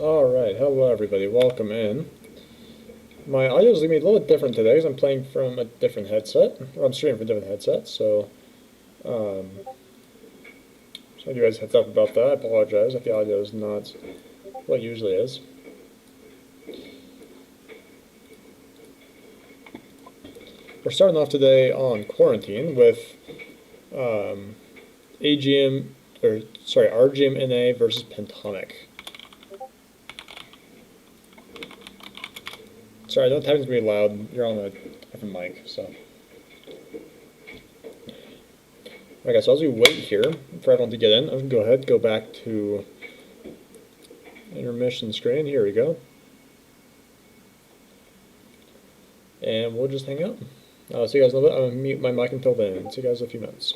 Alright, hello everybody, welcome in. My audio is going to be a little bit different today because I'm playing from a different headset, or I'm streaming from a different headset, so just want you guys heads up about that. I apologize if the audio is not what it usually is. We're starting off today on quarantine with AGM, or sorry, RGM NA versus Pentomic. Sorry, that typing's gonna be loud. You're on a different mic, so. Okay, so as we wait here for everyone to get in, I'm gonna go ahead, go back to intermission screen. Here we go. And we'll just hang out. See you guys in a little bit. I'm gonna mute my mic until then. See you guys in a few minutes.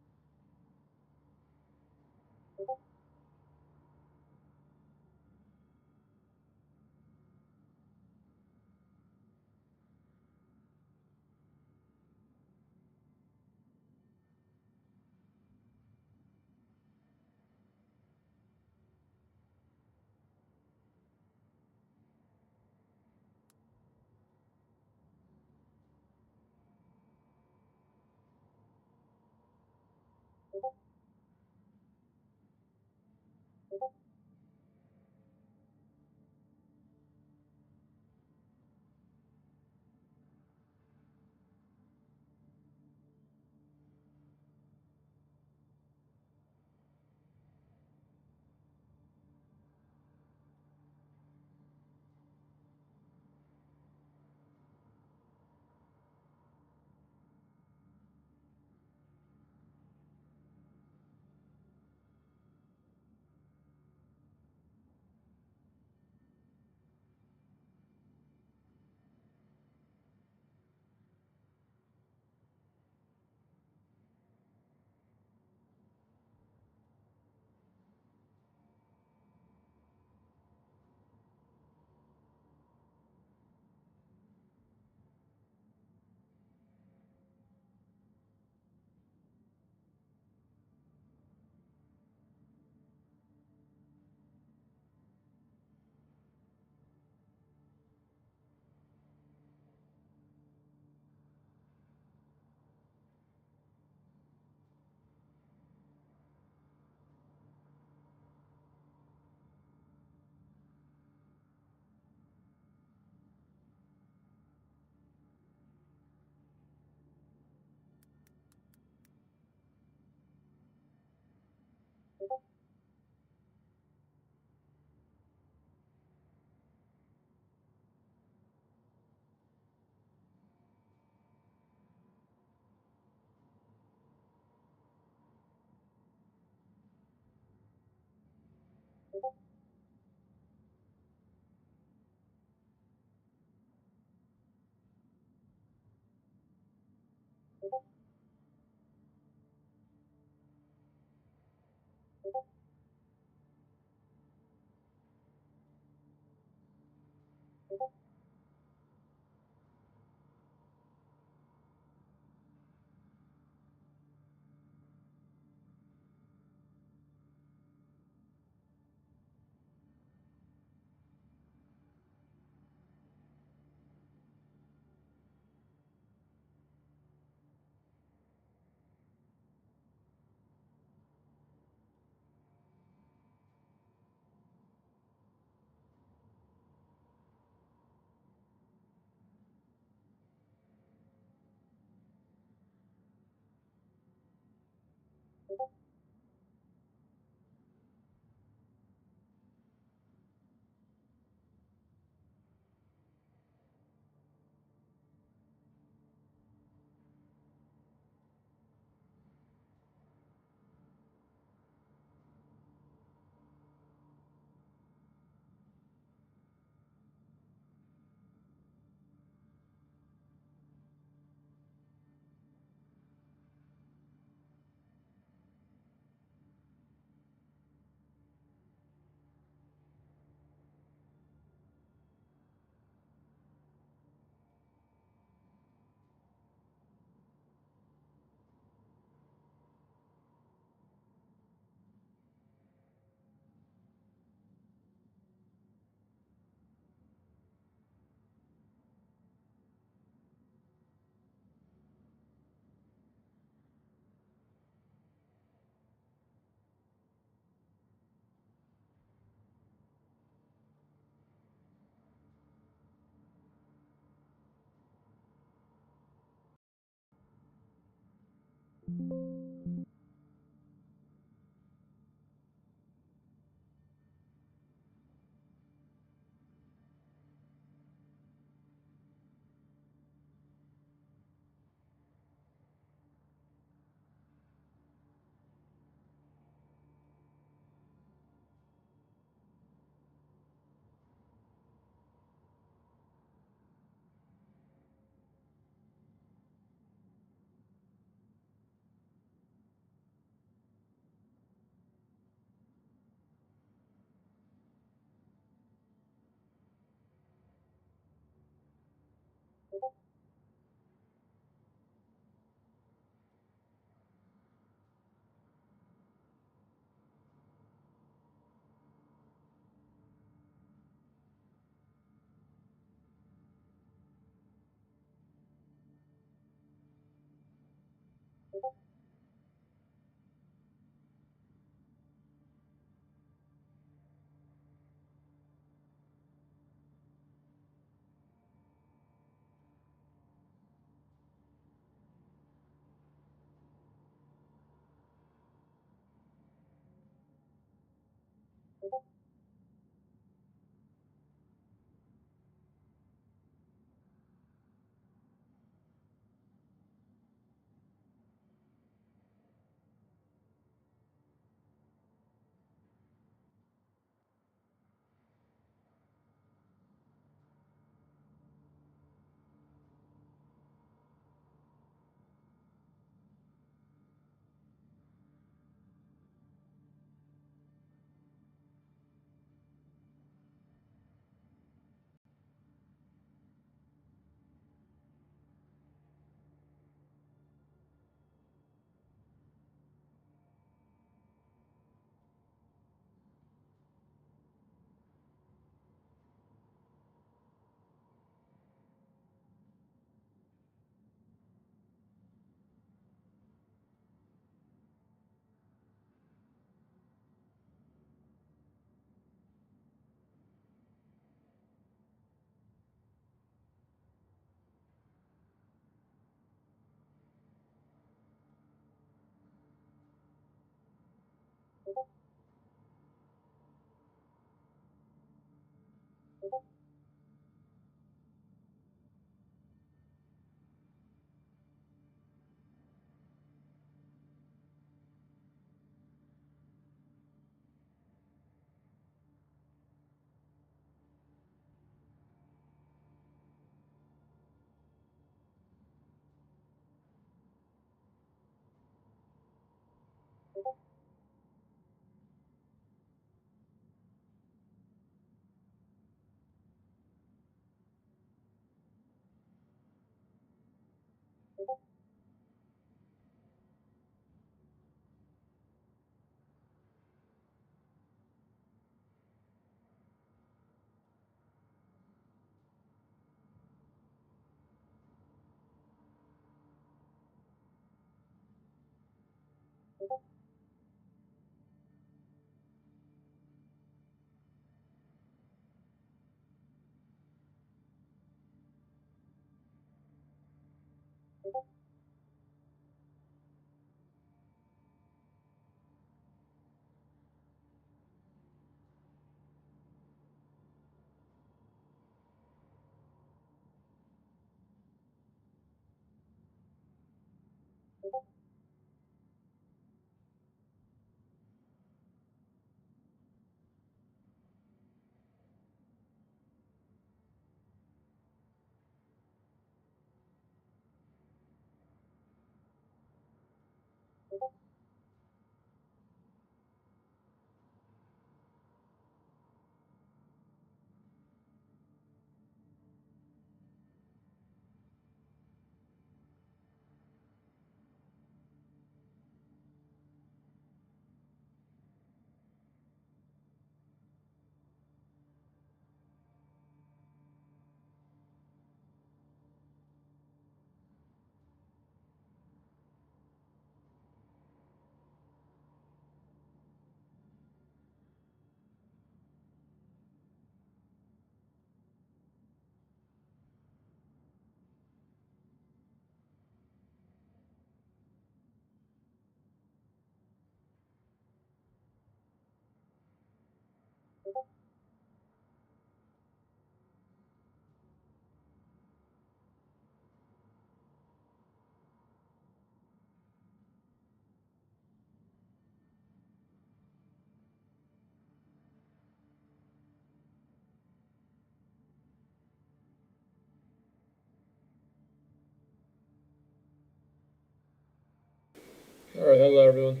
Alright, hello everyone.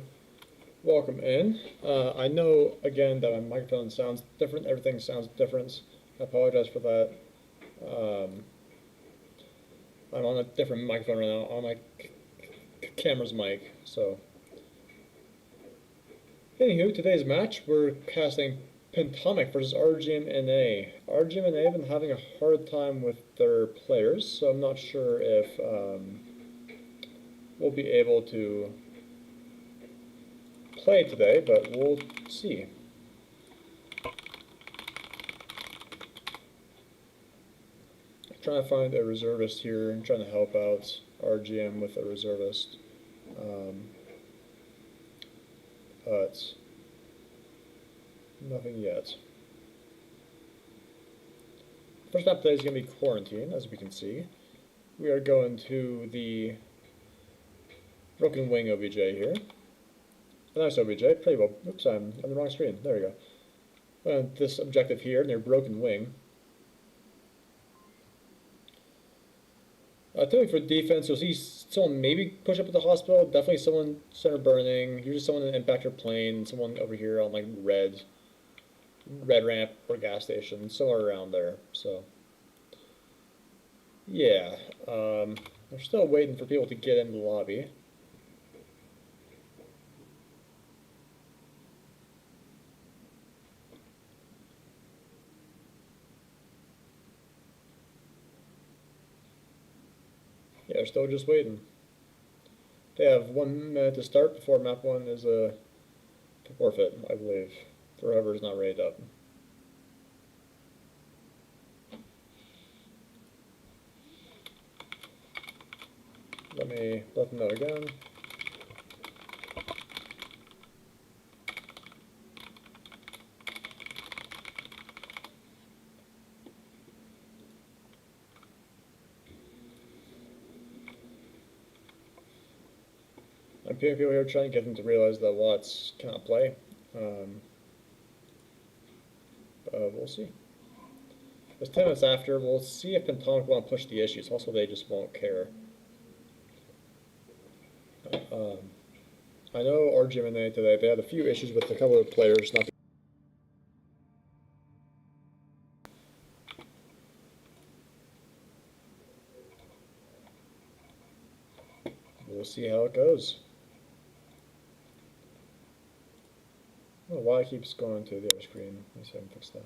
Welcome in. I know again that my microphone sounds different, everything sounds different. I apologize for that. Um, I'm on a different microphone right now, on my camera's mic, so. Anywho, today's match, we're casting Pentomic versus RGM NA. RGM NA have been having a hard time with their players, so I'm not sure if we'll be able to play today, but we'll see. Trying to find a reservist here. I'm trying to help out RGM with a reservist. But Nothing yet. First map today is going to be Quarantine, as we can see. We are going to the Broken Wing OBJ here. A nice OBJ, pretty well. Oops, I'm on the wrong screen. There we go. This objective here near Broken Wing. Typically for defense, you'll see someone maybe push up at the hospital. Definitely someone center burning. Usually someone in an impactor plane. Someone over here on like red ramp or gas station, somewhere around there. So yeah, we're still waiting for people to get into the lobby. Yeah, we're still just waiting. They have 1 minute to start before map 1 is a forfeit, I believe, for whoever's not rated up. Let me let them know again. I'm pinging people here trying to get them to realize that Watts cannot play. We'll see. It's 10 minutes after. We'll see if Pentomic want to push the issues. Also, they just won't care. I know RGM and they today, they had a few issues with a couple of players not. We'll see how it goes. I don't know why it keeps going to the other screen. Let me see if I can fix that.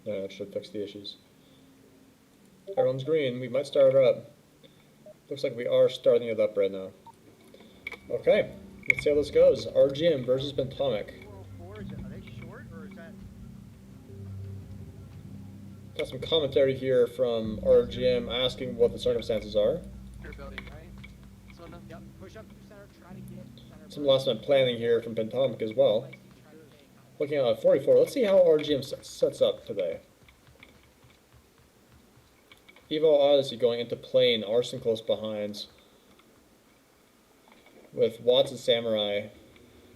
Yeah, that should fix the issues. Everyone's green. We might start it up. Looks like we are starting it up right now. Okay, let's see how this goes. RGM versus Pentomic. Are they short or is that? Got some commentary here from RGM asking what the circumstances are. Building, right? So no. Yep. Push up center. Try to get center. Some last minute planning here from Pentomic as well. Looking at 44, let's see how RGM sets up today. Evo Odyssey going into plane, Arson close behind. With Watts and Samurai.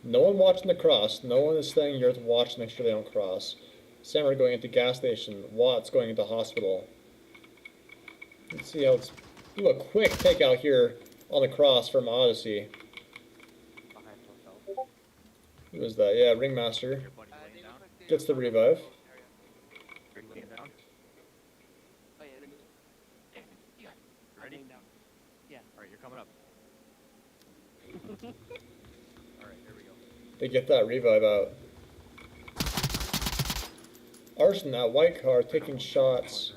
No one watching the cross. No one is staying here to watch to make sure they don't cross. Samurai going into gas station. Watts going into hospital. Let's see how it's. Do a quick takeout here on the cross from Odyssey. Who is that? Yeah, Ringmaster. Gets the revive. Ready? Yeah. Alright, you're coming up. Alright, here we go. They get that revive out. Arson, that white car, taking shots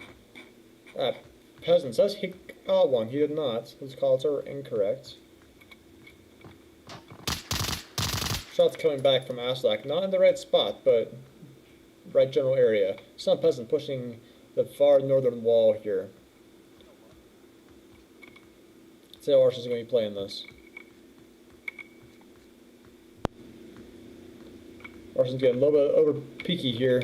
at Peasant. Says he got one. He did not. His calls are incorrect. Shots coming back from Aslak. Not in the right spot, but right general area. Some Peasant pushing the far northern wall here. Let's see how Arson's going to be playing this. Arson's getting a little bit over peaky here.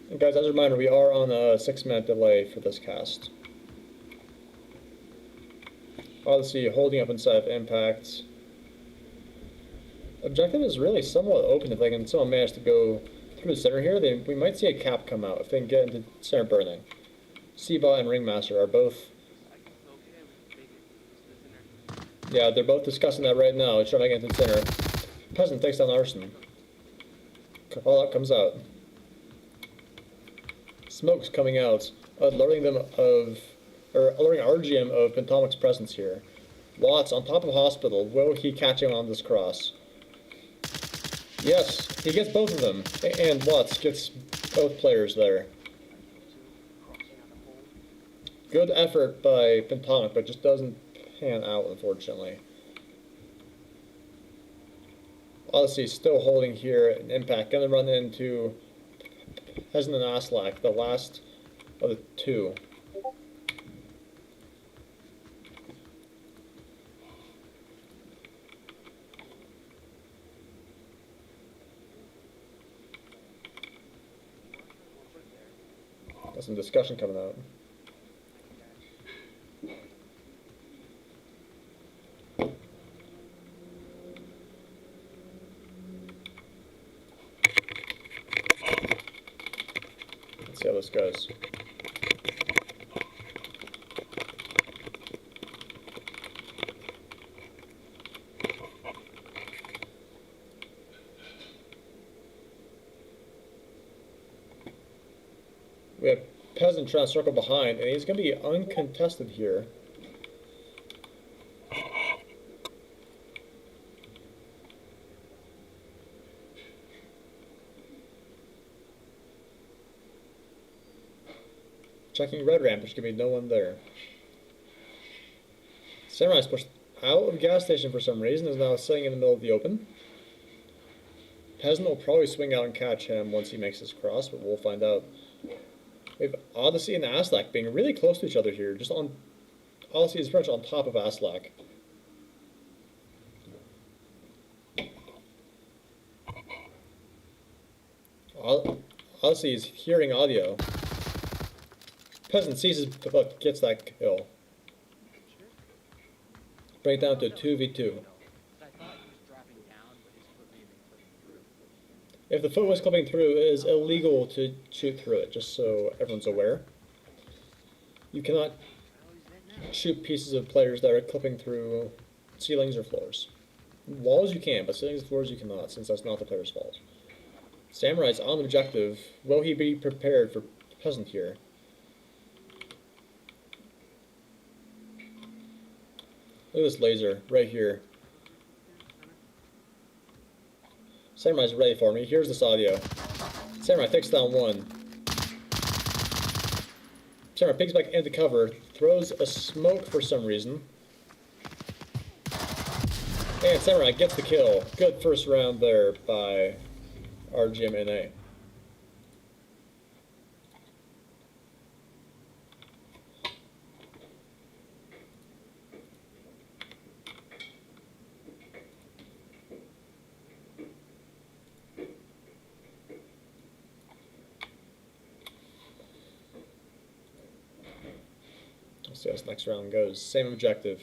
And guys, as a reminder, we are on a 6-minute delay for this cast. Odyssey holding up inside of Impact. Objective is really somewhat open. If they can somehow manage to go through the center here, we might see a cap come out if they can get into center burning. Seabot and Ringmaster are both. Yeah, they're both discussing that right now. Trying to get into the center. Peasant takes down Arson. Fallout comes out. Smoke's coming out, alerting RGM of Pentomic's presence here. Watts on top of hospital. Will he catch him on this cross? Yes, he gets both of them, and Lutz gets both players there. Crossing on the pole. Good effort by Pentomic, but just doesn't pan out, unfortunately. Odyssey still holding here, an impact, gonna run into Peasant and Aslak, the last of the two. Got some discussion coming out. Let's see how this goes. We have Peasant trying to circle behind, and he's going to be uncontested here. Checking red ramp, there's going to be no one there. Samurai's pushed out of the gas station for some reason, is now sitting in the middle of the open. Peasant will probably swing out and catch him once he makes his cross, but we'll find out. We have Odyssey and Aslak being really close to each other here, just on Odyssey is pretty much on top of Aslak. Odyssey is hearing audio. Peasant sees his but gets that kill. Bring it down to 2v2. If the foot was clipping through, it is illegal to shoot through it, just so everyone's aware. You cannot shoot pieces of players that are clipping through ceilings or floors. Walls you can, but ceilings and floors you cannot, since that's not the player's fault. Samurai's on objective. Will he be prepared for Peasant here? Look at this laser right here. Samurai's ready for me. Here's this audio. Samurai takes down one. Samurai picks back into cover, throws a smoke for some reason. And Samurai gets the kill. Good first round there by RGM NA. Let's see how this next round goes. Same objective.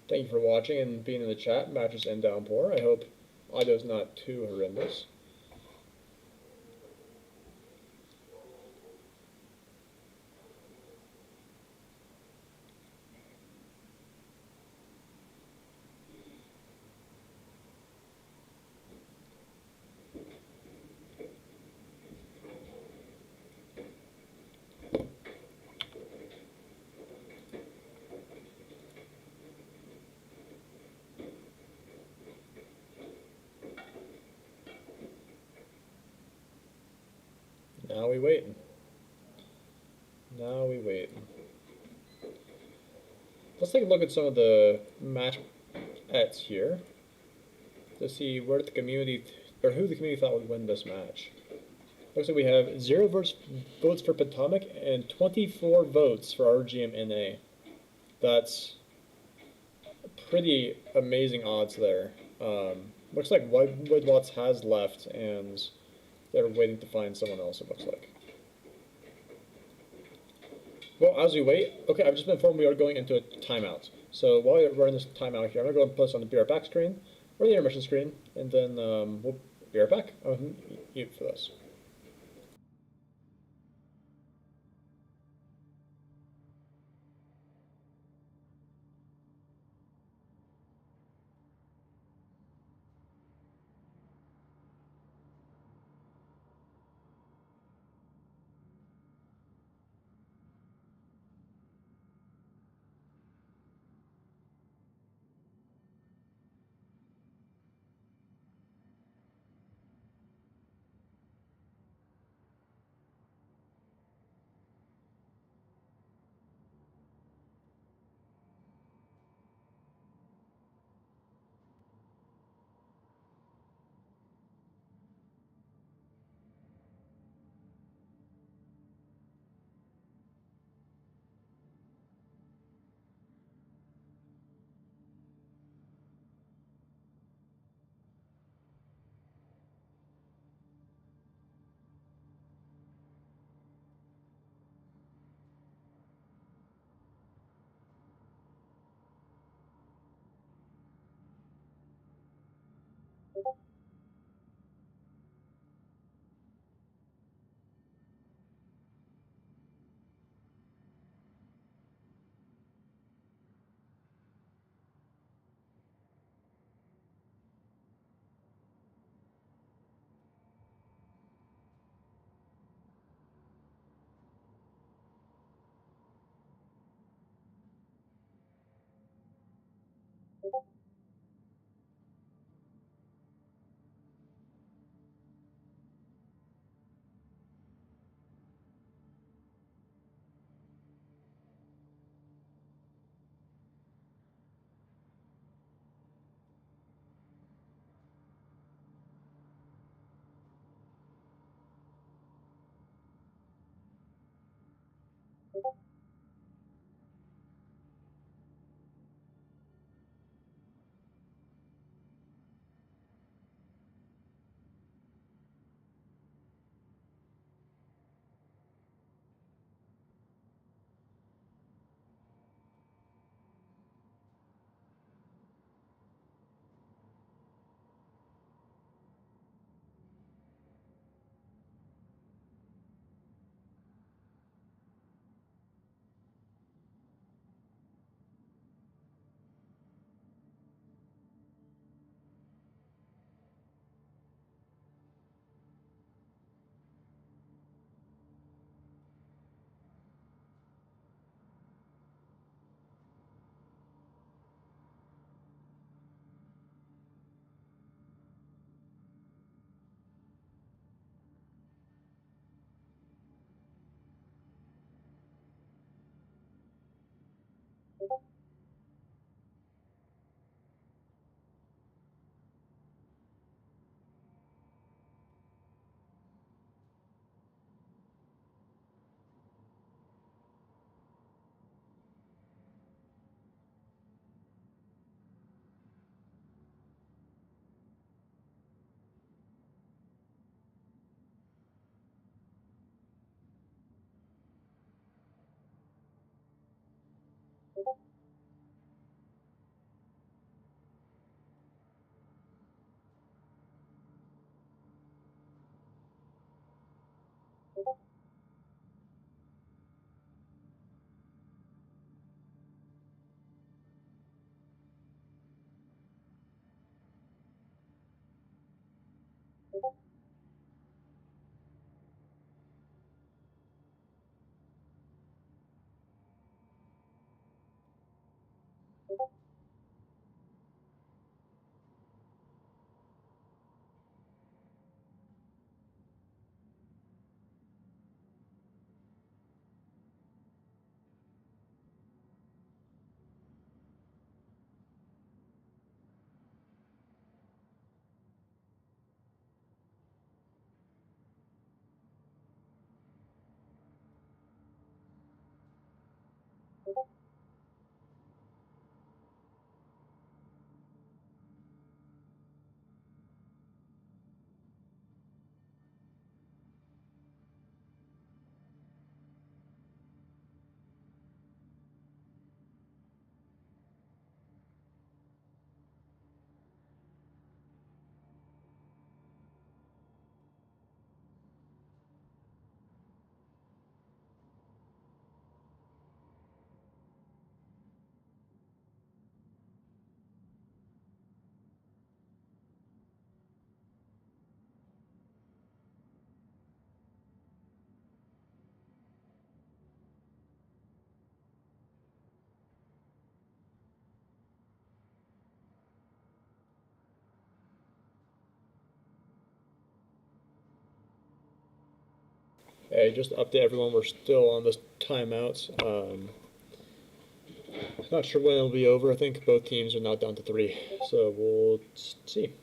Thank you for watching and being in the chat, Mattress and Downpour. I hope audio's not too horrendous. Now we wait. Now we wait. Let's take a look at some of the match bets here to see where the community or who the community thought would win this match. Looks like we have 0 votes for Pentomic and 24 votes for RGM NA. That's pretty amazing odds there. Looks like Woodwatts has left and they're waiting to find someone else, it looks like. Well, as we wait, okay, I've just been informed we are going into a timeout. So while we're in this timeout here, I'm going to go and put this on the Be Right Back screen, or the intermission screen, and then we'll be right back. Mute for this. Hey, just to update everyone, we're still on this timeout. Not sure when it'll be over. I think both teams are now down to 3. So we'll see.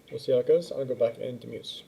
We'll see how it goes. I'll go back into mute.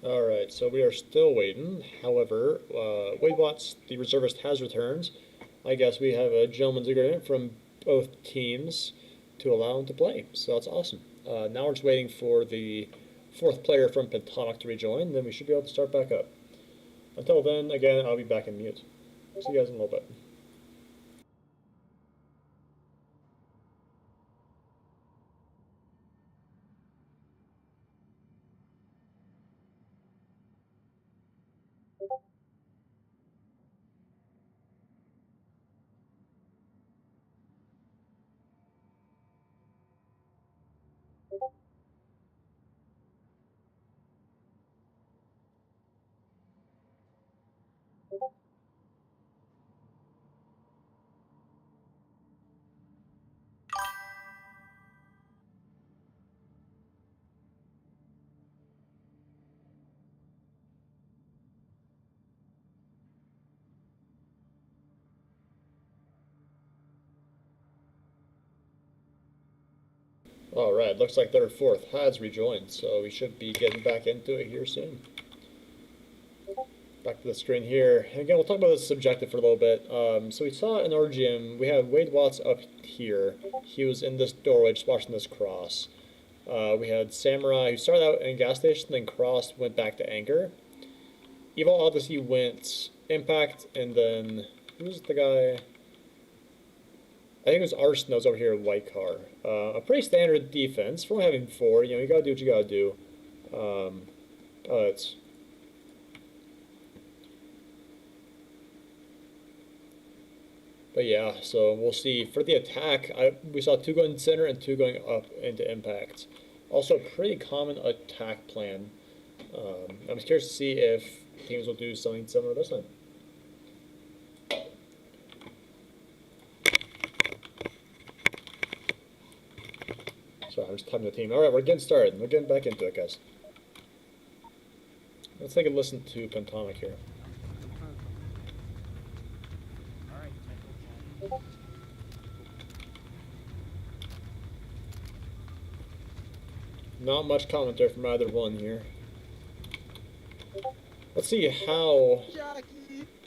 Alright, so we are still waiting. However, Wade Watts, the reservist, has returned. I guess we have a gentleman's agreement from both teams to allow him to play, so that's awesome. Now we're just waiting for the fourth player from Pentomic to rejoin, then we should be able to start back up. Until then, again, I'll be back in mute. See you guys in a little bit. Alright, looks like their fourth has rejoined, so we should be getting back into it here soon. Back to the screen here. And again, we'll talk about this subjective for a little bit. So we saw in RGM, we had Wade Watts up here. He was in this doorway just watching this cross. We had Samurai, who started out in gas station, then crossed, went back to anchor. Evil Odyssey went impact, and then, who's the guy? I think it was Arson that was over here in white car. A pretty standard defense for only having 4. You know, you gotta do what you gotta do. But yeah, so we'll see. For the attack, we saw 2 going center and 2 going up into impact. Also, a pretty common attack plan. I'm curious to see if teams will do something similar this time. So I'm just typing the team. Alright, we're getting started. We're getting back into it, guys. Let's take a listen to Pentomic here. Not much commentary from either one here. Let's see how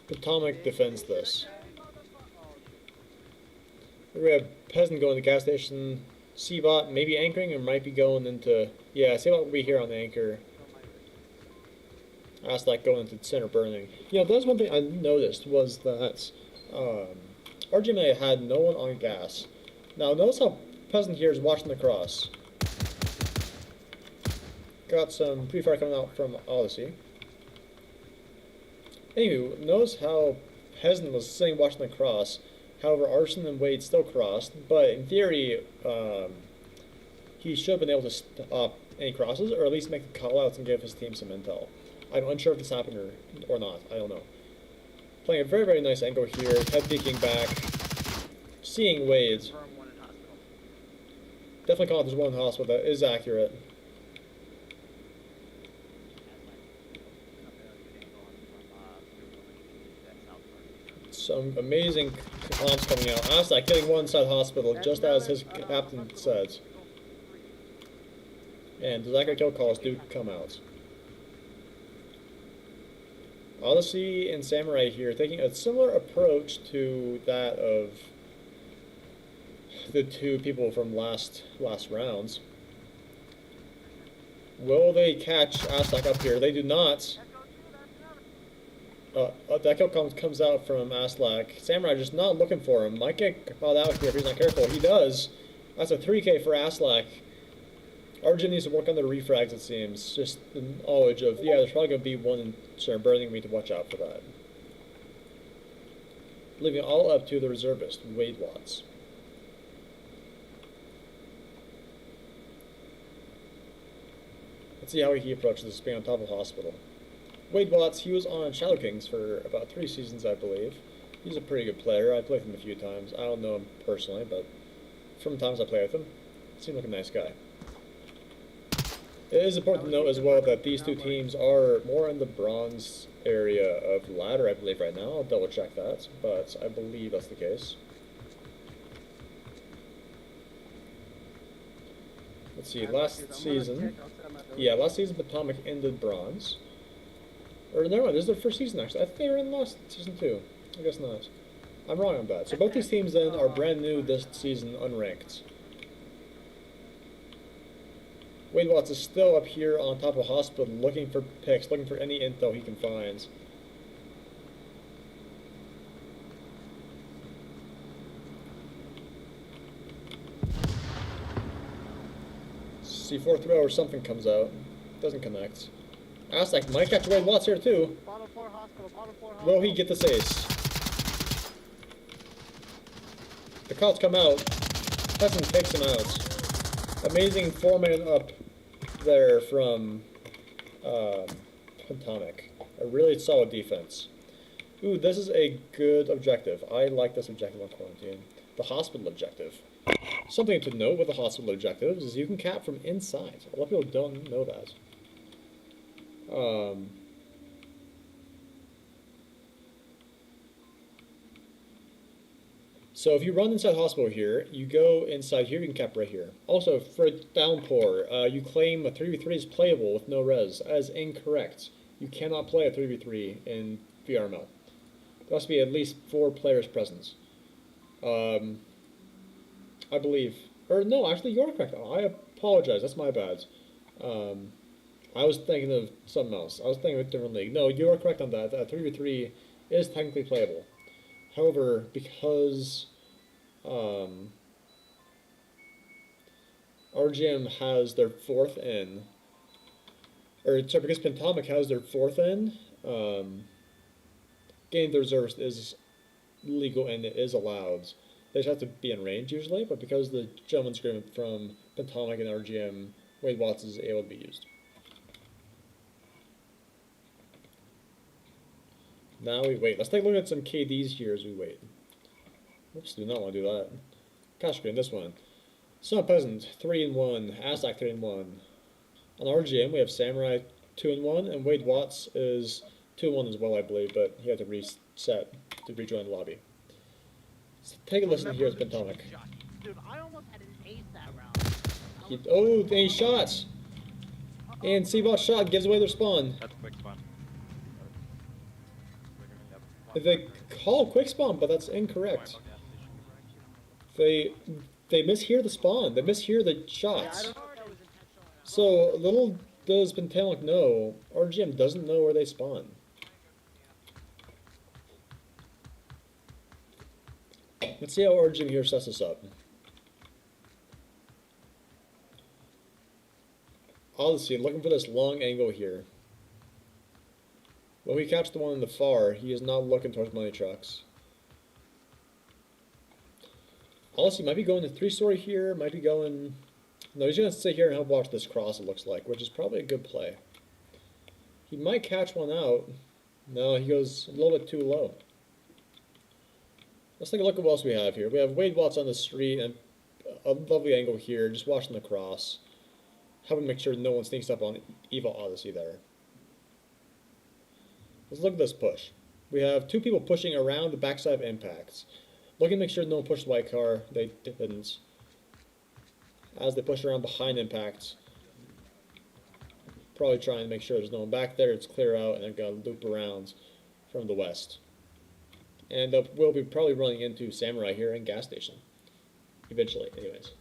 Pentomic defends this. We have Peasant going to the gas station. C-Bot maybe anchoring or might be going into... Yeah, C-Bot will be here on the anchor. That's like going into center burning. You know, that's one thing I noticed was that RGM had no one on gas. Now, notice how Peasant here is watching the cross. Got some pre-fire coming out from Odyssey. Anywho, notice how Peasant was sitting watching the cross. However, Arson and Wade still crossed, but in theory, he should have been able to stop any crosses, or at least make the callouts and give his team some intel. I'm unsure if this happened or not. I don't know. Playing a very, very nice angle here, head peeking back, seeing Wade. Definitely call it there's one in hospital. That is accurate. Some amazing comms coming out. Astak hitting one side hospital just as his captain says. And the accurate kill calls do come out. Odyssey and Samurai here taking a similar approach to that of the 2 people from last rounds. Will they catch Astak up here? They do not. That kill comes out from Aslak. Samurai just not looking for him. Might get caught out here if he's not careful. He does. That's a 3K for Aslak. RGM needs to work on the refrags, it seems. Just the knowledge of, yeah, there's probably going to be one in certain burning. We need to watch out for that. Leaving it all up to the reservist, Wade Watts. Let's see how he approaches this being on top of the hospital. Wade Watts, he was on Shadow Kings for about 3 seasons, I believe. He's a pretty good player. I played with him a few times. I don't know him personally, but from times I play with him, seemed like a nice guy. It is important to note as well that these 2 teams are more in the bronze area of ladder, I believe, right now. I'll double check that, but I believe that's the case. Let's see, last season Pentomic ended bronze. Or never mind, this is their first season actually. I think they were in last season too. I guess not. I'm wrong on that. So both these teams then are brand new this season, unranked. Wade Watts is still up here on top of Hospital looking for picks, looking for any intel he can find. C4 throw or something comes out. Doesn't connect. Aztec might catch Wade Watts here too. Bottom floor hospital, bottom floor hospital. Will he get this ace? The calls come out. Hudson takes him out. Amazing 4-man up there from Pentomic. A really solid defense. Ooh, this is a good objective. I like this objective on quarantine. The hospital objective. Something to note with the hospital objectives is you can cap from inside. A lot of people don't know that. So if you run inside hospital here, you go inside here, you can cap right here. Also, for downpour, you claim a 3v3 is playable with no res. That is incorrect. You cannot play a 3v3 in VRML. There must be at least 4 players present. I believe. Or no, actually you're correct. I apologize, that's my bad. I was thinking of something else. I was thinking of a different league. No, you are correct on that. 3v3 is technically playable. However, because RGM has their 4th in, or sorry, because Pentomic has their 4th in, getting the reserves is legal and it is allowed. They just have to be in range usually, but because of the gentleman's agreement from Pentomic and RGM, Wade Watts is able to be used. Now we wait. Let's take a look at some KDs here as we wait. Oops, do not want to do that. Cash screen, this one. Son Peasant, 3-1. Aztec, 3-1. On RGM, we have Samurai, 2-1, and Wade Watts is 2-1 as well, I believe, but he had to reset to rejoin the lobby. So take a listen here at Pentomic. Dude, I almost had an ace that round. Oh, and he shot! And C-Bot shot gives away their spawn. That's quick spawn. They call quick spawn, but that's incorrect. They mishear the spawn. They mishear the shots. Yeah, I don't know if that was intentional or not. So little does Pentomic know, RGM doesn't know where they spawn. Let's see how RGM here sets this up. Odyssey looking for this long angle here. When we catch the one in the far, he is not looking towards money trucks. Odyssey might be going to 3-story here, might be going... No, he's going to sit here and help watch this cross, it looks like, which is probably a good play. He might catch one out. No, he goes a little bit too low. Let's take a look at what else we have here. We have Wade Watts on the street and a lovely angle here, just watching the cross. Helping make sure no one sneaks up on Evil Odyssey there. Let's look at this push. We have 2 people pushing around the backside of impacts. Looking to make sure no one pushed the white car. They didn't. As they push around behind impacts. Probably trying to make sure there's no one back there. It's clear out and they're going to loop around from the west. And we'll be probably running into Samurai here in gas station. Eventually, anyways.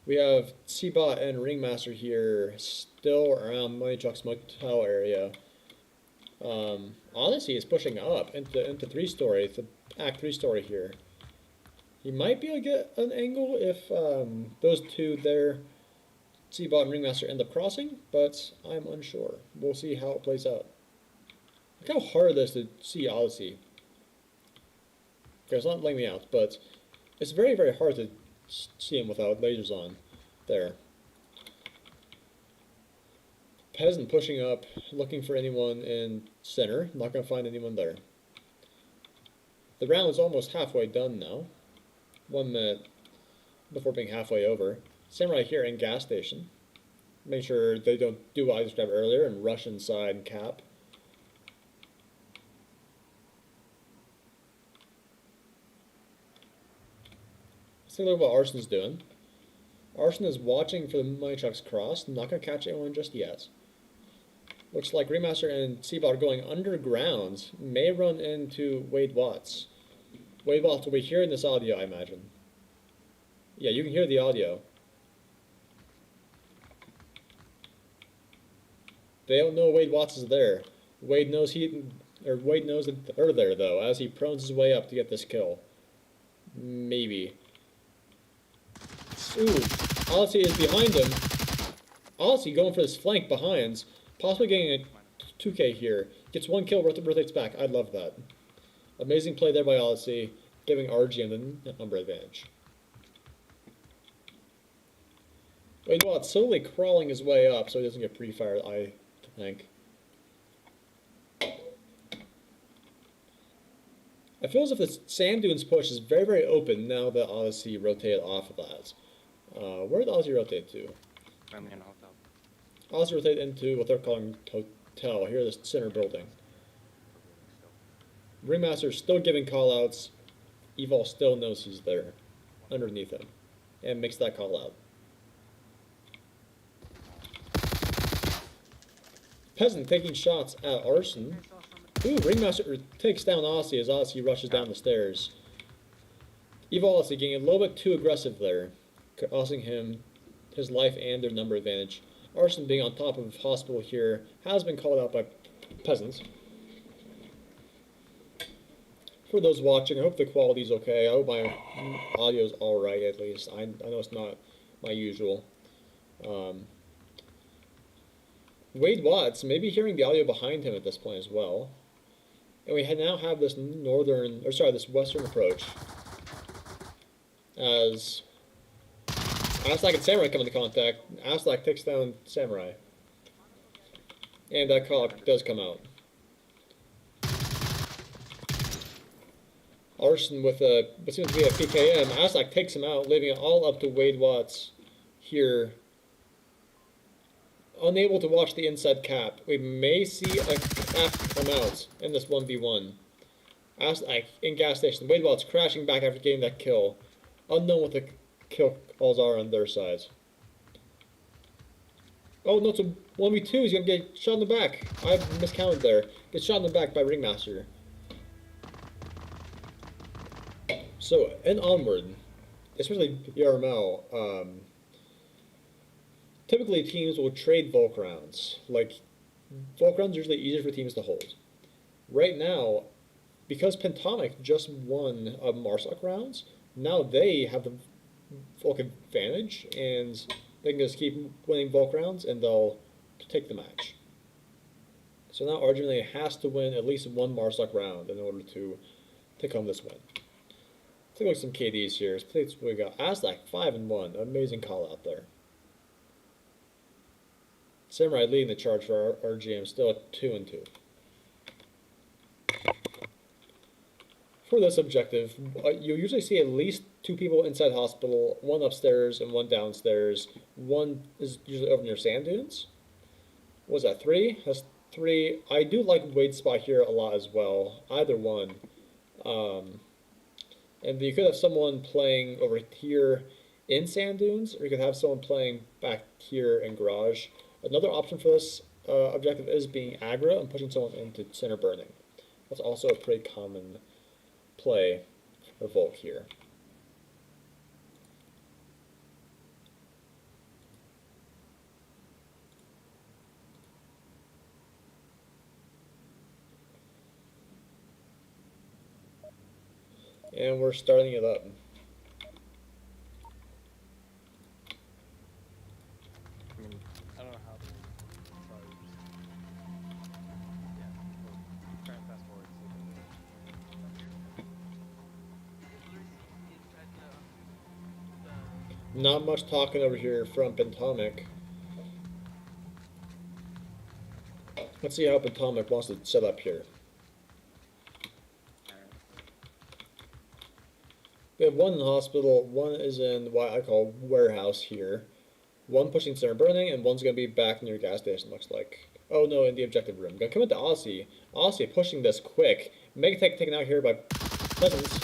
We have C-Bot and Ringmaster here, still around Money Truck's motel area. Odyssey is pushing up into 3-story, to Act 3-story here. He might be able to get an angle if those two there, C-Bot and Ringmaster, end up crossing, but I'm unsure. We'll see how it plays out. Look how hard it is to see Odyssey. Okay, it's not letting me out, but it's very, very hard to see him without lasers on. There. Peasant pushing up, looking for anyone in center. Not going to find anyone there. The round is almost halfway done now. 1 minute before being halfway over. Samurai here in gas station. Make sure they don't do what I described earlier and rush inside and cap. Let's take a look at what Arson's doing. Arson is watching for the money trucks cross, not going to catch anyone just yet. Looks like Remaster and Seabot are going underground, may run into Wade Watts. Wade Watts will be hearing this audio, I imagine. Yeah, you can hear the audio. They don't know Wade Watts is there. Wade knows that they're there though, as he prones his way up to get this kill. Maybe. Ooh, Odyssey is behind him. Odyssey going for this flank behind, possibly getting a 2K here. Gets one kill, rotates back. I love that. Amazing play there by Odyssey, giving RGM the number advantage. Wade Watts slowly crawling his way up so he doesn't get pre-fired, I think. I feel as if the Sand Dunes push is very, very open now that Odyssey rotated off of that. Where did Odyssey rotate to? I'm in a hotel. Odyssey rotated into what they're calling hotel, here the center building. Ringmaster's still giving callouts. Evil still knows he's there, underneath him, and makes that call out. Peasant taking shots at Arson. Ooh, Ringmaster takes down Odyssey as Odyssey rushes down the stairs. Evil Odyssey getting a little bit too aggressive there, costing him his life and their number advantage. Arson being on top of hospital here has been called out by Peasants. For those watching, I hope the quality's okay. I hope my audio's alright at least. I know it's not my usual. Wade Watts may be hearing the audio behind him at this point as well. And we now have this this western approach. As Aslak and Samurai come into contact, Aslak takes down Samurai. And that call does come out. Arson with what seems to be a PKM. Aslak takes him out, leaving it all up to Wade Watts here. Unable to watch the inside cap. We may see a cap come out in this 1v1. Aslak in gas station. Wade Watts crashing back after getting that kill. Unknown what the kill calls are on their side. Oh no, it's a 1v2. He's going to get shot in the back. I miscounted there. Gets shot in the back by Ringmaster. So, and onward, especially VRML, typically teams will trade Volk rounds. Like, Volk rounds are usually easier for teams to hold. Right now, because Pentomic just won Marsoc rounds, now they have the Volk advantage, and they can just keep winning Volk rounds, and they'll take the match. So now RGM has to win at least one Marsoc round in order to take home this win. Let's take a look at some KDs here. We got Aslak 5-1. Amazing call out there. Samurai leading the charge for RGM, still at 2-2. For this objective, you usually see at least 2 people inside hospital, 1 upstairs and 1 downstairs. 1 is usually over near Sand Dunes. What was that, 3? That's 3. I do like Wade's spot here a lot as well. Either one. And you could have someone playing over here in Sand Dunes, or you could have someone playing back here in Garage. Another option for this objective is being aggro and pushing someone into center burning. That's also a pretty common play for Volk here. And we're starting it up. I mean, I don't know how to probably just, yeah, we'll try and fast forward. Not much talking over here from Pentomic. Let's see how Pentomic wants to set up here. We have 1 in the hospital, 1 is in what I call warehouse here. 1 pushing center burning, and 1's going to be back near gas station, looks like. Oh no, in the objective room. Gonna come into Odyssey. Odyssey pushing this quick. Megatech taken out here by Peasants.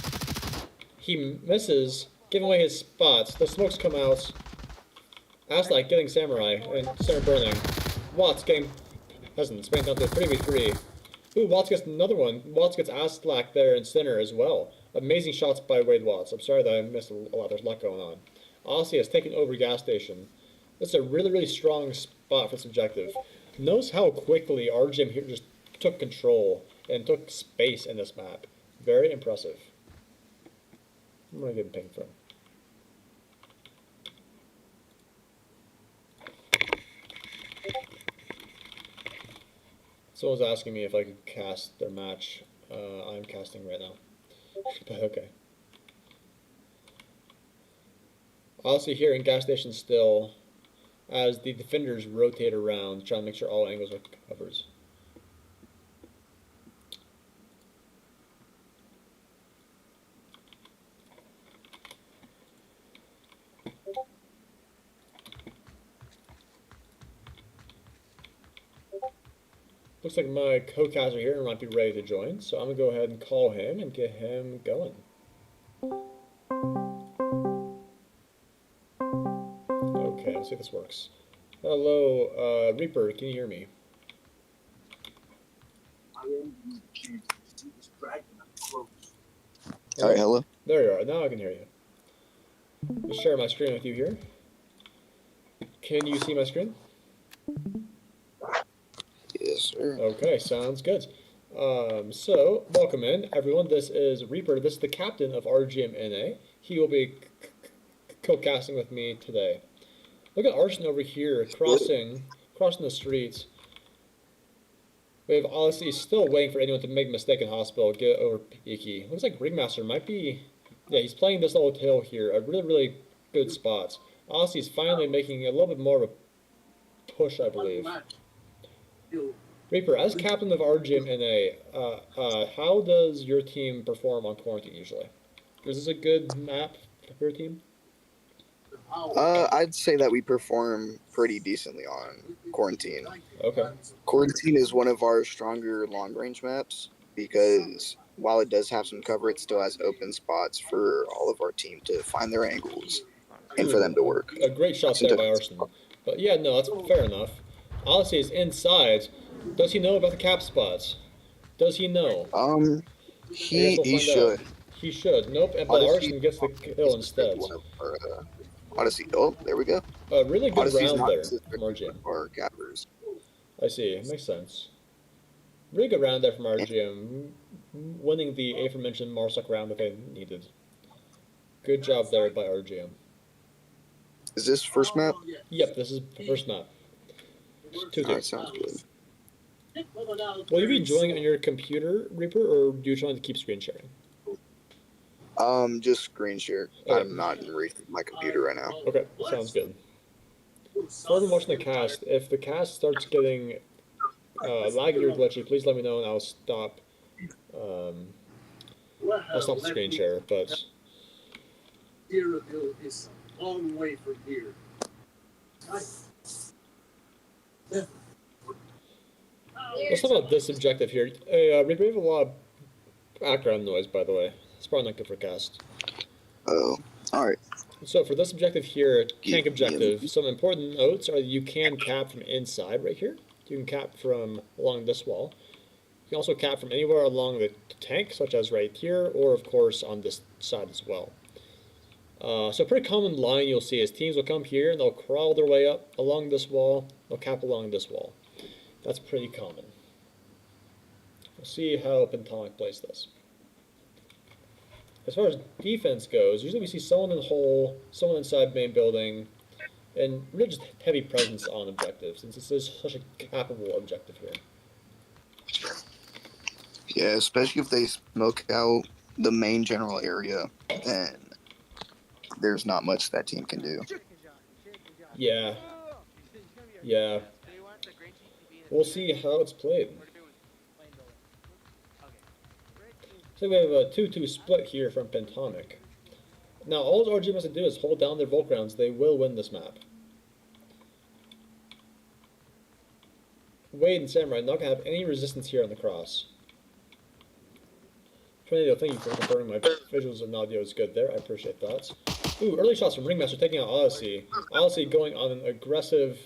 He misses. giving away his spots. The smokes come out. Aslak getting Samurai and Samurai burning. Watts getting Peasants, man down to 3v3. Ooh, Watts gets another one. Watts gets Aslak there in center as well. Amazing shots by Wade Watts. I'm sorry that I missed a lot. There's a lot going on. Aussie has taken over gas station. This is a really, really strong spot for this objective. Notice how quickly RGM here just took control and took space in this map. Very impressive. I'm gonna get ping from. Someone's asking me if I could cast their match. I'm casting right now. But okay. Also here in gas station still, as the defenders rotate around, trying to make sure all angles are covered. Looks like my co-caster here might be ready to join, so I'm going to go ahead and call him and get him going. Okay, let's see if this works. Hello, Reaper, can you hear me? Alright, hello? There you are, now I can hear you. I'll share my screen with you here. Can you see my screen? Yes, sir. Okay, sounds good. So, welcome in, everyone. This is Reaper. This is the captain of RGM NA. He will be co-casting with me today. Look at Arson over here, crossing the streets. We have Odyssey still waiting for anyone to make a mistake in hospital, get over Peaky. Looks like Ringmaster might be, yeah, he's playing this little tail here, a really, really good spot. Odyssey is finally making a little bit more of a push, I believe. Reaper, as captain of RGM NA, how does your team perform on quarantine usually? Is this a good map for your team? I'd say that we perform pretty decently on Quarantine. Okay. Quarantine is one of our stronger long-range maps because while it does have some cover, it still has open spots for all of our team to find their angles and for them to work. A great shot there by Arson. But yeah, no, that's fair enough. Odyssey is inside. Does he know about the cap spots? Does he know? He should. He should. Nope, but Arson gets the kill instead. Odyssey. Oh, there we go. A really good Odyssey's round there from RGM. Or cappers. I see. Makes sense. Really good round there from RGM, winning the aforementioned Marsuck round that they needed. Good job there by RGM. Is this first map? Yep, this is the first map. 2-2. Alright, sounds good. Will you be joining on your computer, Reaper, or do you try to keep screen sharing? Just screen share. Okay. I'm not in reach with my computer right now. Okay, sounds good. For everyone watching the cast, if the cast starts getting laggy or glitchy, please let me know and I'll stop. I'll stop the screen share. But Deerville is a long way from here. let's talk about this objective here. Hey, we have a lot of background noise, by the way. It's probably not good for cast. Oh, alright. So for this objective here, tank objective, some important notes are that you can cap from inside right here. You can cap from along this wall. You can also cap from anywhere along the tank, such as right here, or of course on this side as well. So a pretty common line you'll see is teams will come here and they'll crawl their way up along this wall, they'll cap along this wall. That's pretty common. We'll see how Pentomic plays this. As far as defense goes, usually we see someone in the hole, someone inside main building, and really just heavy presence on objectives, since this is such a capable objective here. Yeah, especially if they smoke out the main general area, then there's not much that team can do. Yeah. Yeah. We'll see how it's played. So we have a 2-2 split here from Pentomic. Now all RGM has to do is hold down their Volk rounds. They will win this map. Wade and Samurai not going to have any resistance here on the cross. Tornado, thank you for confirming my visuals and audio is good there. I appreciate that. Ooh, early shots from Ringmaster taking out Odyssey. Odyssey going on an aggressive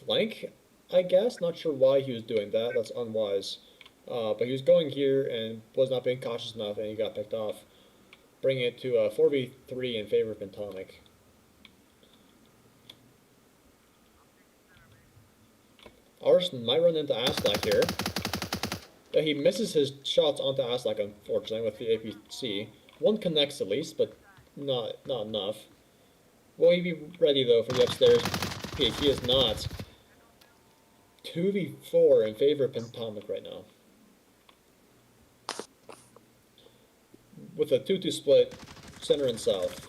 flank, I guess. Not sure why he was doing that. That's unwise. But he was going here and was not being cautious enough, and he got picked off, bringing it to a 4v3 in favor of Pentomic. Ours might run into Aslak here. He misses his shots onto Aslak, unfortunately, with the APC. One connects at least, but not enough. Will he be ready, though, for the upstairs peek? He is not. 2v4 in favor of Pentomic right now. With a 2-2 split, center and south.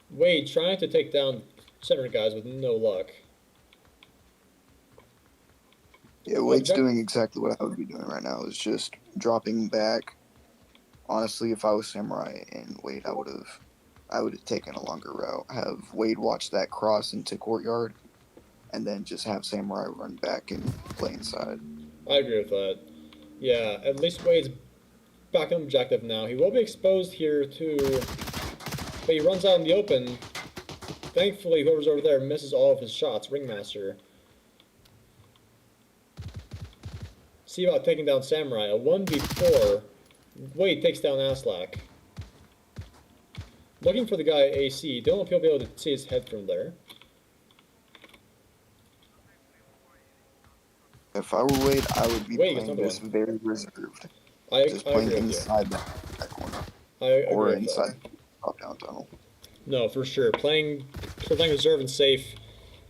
Wade trying to take down center guys with no luck. Yeah, Wade's doing exactly what I would be doing right now, is just dropping back. Honestly, if I was Samurai and Wade, I would have taken a longer route. Have Wade watch that cross into courtyard, and then just have Samurai run back and play inside. I agree with that. Yeah, at least Wade's back on objective now. He will be exposed here too, but he runs out in the open. Thankfully, whoever's over there misses all of his shots. Ringmaster. See about taking down Samurai. A 1v4. Wade takes down Aslak. Looking for the guy AC. Don't know if he'll be able to see his head from there. If I were Wade, I would be Wade, playing this very reserved. Just playing inside that corner. Or inside top-down tunnel. No, for sure. Playing reserve and safe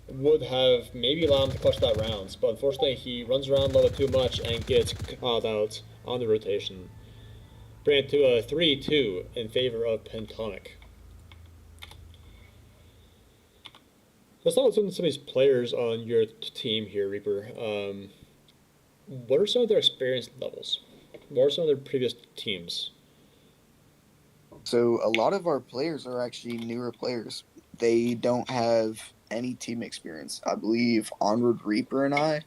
would have maybe allowed him to clutch that rounds, but unfortunately he runs around a little bit too much and gets caught out on the rotation. Bring it to a 3-2 in favor of Pentomic. Let's talk about some of these players on your team here, Reaper. What are some of their experience levels? What are some of their previous teams? So a lot of our players are actually newer players. They don't have any team experience. I believe Onward Reaper and I,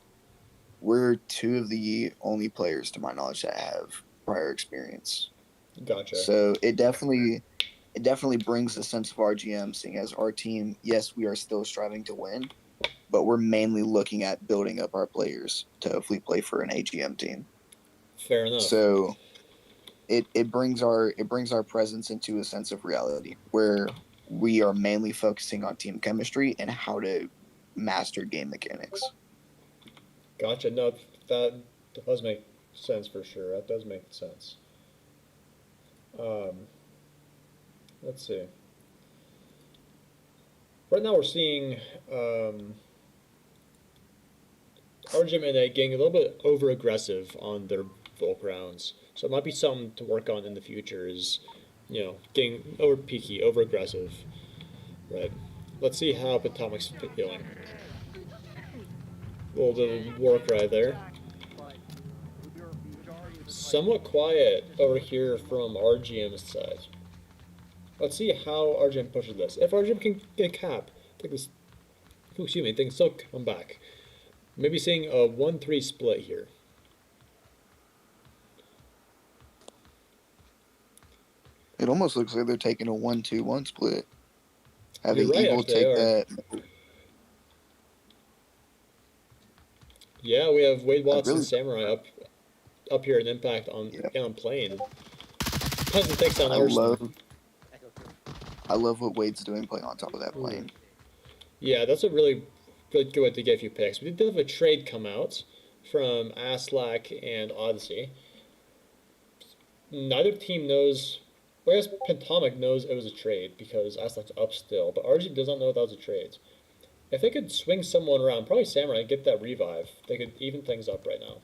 we're two of the only players to my knowledge that have prior experience. Gotcha. So it definitely brings a sense of RGM, seeing as our team, yes, we are still striving to win, but we're mainly looking at building up our players to hopefully play for an AGM team. Fair enough. So it brings our presence into a sense of reality where we are mainly focusing on team chemistry and how to master game mechanics. Gotcha. No, that does make sense for sure. That does make sense. Let's see. Right now we're seeing RGM and A getting a little bit over-aggressive on their bulk rounds. So it might be something to work on in the future is, getting over-peaky, over-aggressive. Right. Let's see how Pentomic's feeling. A little bit of war cry there. Somewhat quiet over here from RGM's side. Let's see how RGM pushes this. If RGM can get a cap, they can still come back. Maybe seeing a 1-3 split here. It almost looks like they're taking a 1-2-1 split. Having You're right, Eagle actually, take they are. that. Yeah, we have Wade Watts really- and Samurai up here in Impact on plane. Peasant takes down Arsenal. I love what Wade's doing playing on top of that plane. Yeah, that's a really good way to get a few picks. We did have a trade come out from Aslak and Odyssey. Neither team knows. Well, I guess Pentomic knows it was a trade because Aslak's up still, but RG does not know that was a trade. If they could swing someone around, probably Samurai, get that revive, they could even things up right now.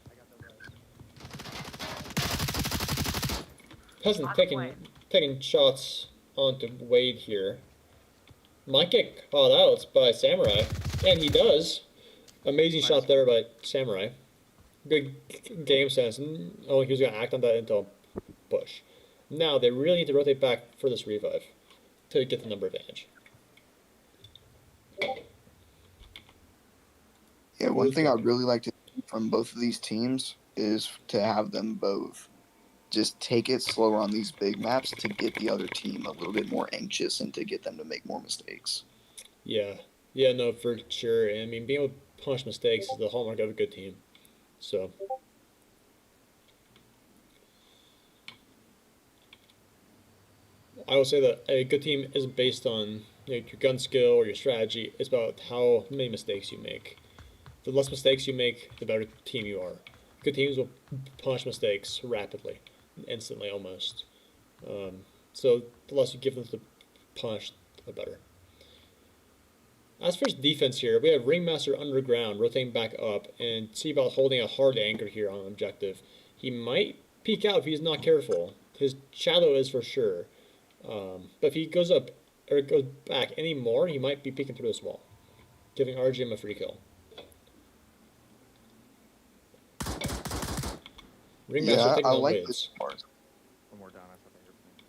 Peasant taking shots onto Wade here. Might get caught out by Samurai, and he does. Amazing shot there by Samurai. Good game sense. Oh, he was going to act on that until push. Now they really need to rotate back for this revive to get the number advantage. Yeah, one thing I'd really like to see from both of these teams is to have them both just take it slower on these big maps to get the other team a little bit more anxious and to get them to make more mistakes. Yeah, yeah, no, for sure. And I mean, being able to punish mistakes is the hallmark of a good team. So, I would say that a good team isn't based on your gun skill or your strategy. It's about how many mistakes you make. The less mistakes you make, the better team you are. Good teams will punish mistakes rapidly, instantly almost. So the less you give them to punish, the better. As for his defense here, we have Ringmaster underground rotating back up and Seabout holding a hard anchor here on objective. He might peek out if he's not careful. His shadow is for sure. But if he goes up or goes back any more, he might be peeking through this wall, giving RGM a free kill. Ringmaster Yeah, taking I on like Wiz. this part. One more down. I thought they were playing.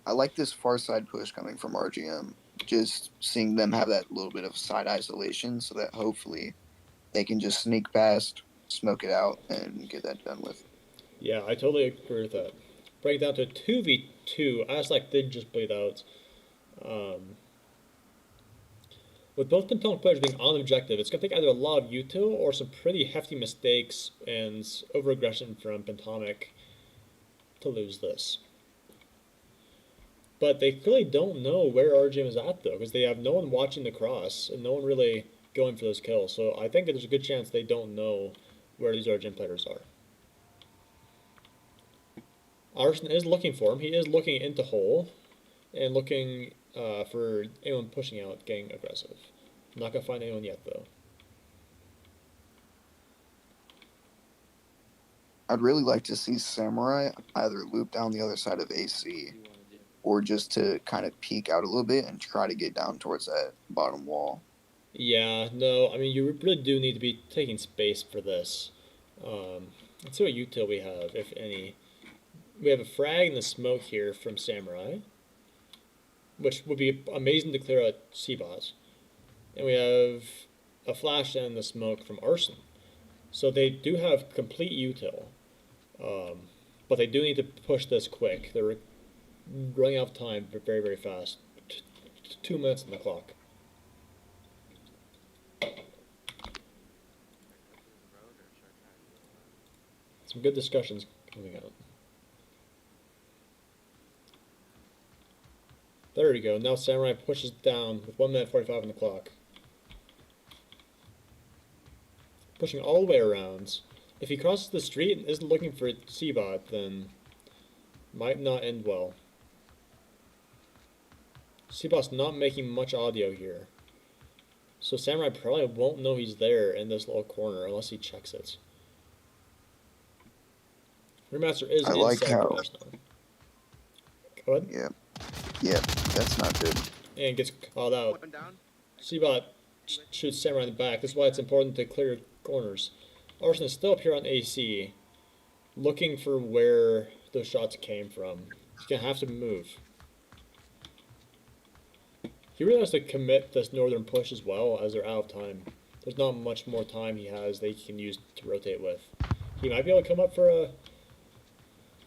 I like this far side push coming from RGM. Just seeing them have that little bit of side isolation so that hopefully they can just sneak past, smoke it out, and get that done with. Yeah, I totally agree with that. Break down to 2v2. I just like they just played out. With both Pentomic players being on objective, it's going to take either a lot of util or some pretty hefty mistakes and over-aggression from Pentomic to lose this. But they clearly don't know where RGM is at, though, because they have no one watching the cross and no one really going for those kills. So I think that there's a good chance they don't know where these RGM players are. Arson is looking for him. He is looking into hole and looking for anyone pushing out, getting aggressive. Not going to find anyone yet, though. I'd really like to see Samurai either loop down the other side of AC or just to kind of peek out a little bit and try to get down towards that bottom wall. Yeah, no, I mean, you really do need to be taking space for this. Let's see what util we have, if any. We have a frag in the smoke here from Samurai, which would be amazing to clear out Seabot. And we have a flash in the smoke from Arson. So they do have complete util, but they do need to push this quick. They're running out of time very, very fast. 2 minutes on the clock. Some good discussions coming out. There we go. Now Samurai pushes down with 1 minute 45 on the clock. Pushing all the way around. If he crosses the street and isn't looking for Seabot, then might not end well. Seabot's not making much audio here. So Samurai probably won't know he's there in this little corner unless he checks it. Remaster is inside the post now. Go ahead. Yeah, that's not good. And gets called out. Seabot shoots Samurai in the back. This is why it's important to clear corners. Arson is still up here on AC, looking for where those shots came from. He's going to have to move. He really has to commit this northern push as well, as they're out of time. There's not much more time he has that he can use to rotate with. He might be able to come up for a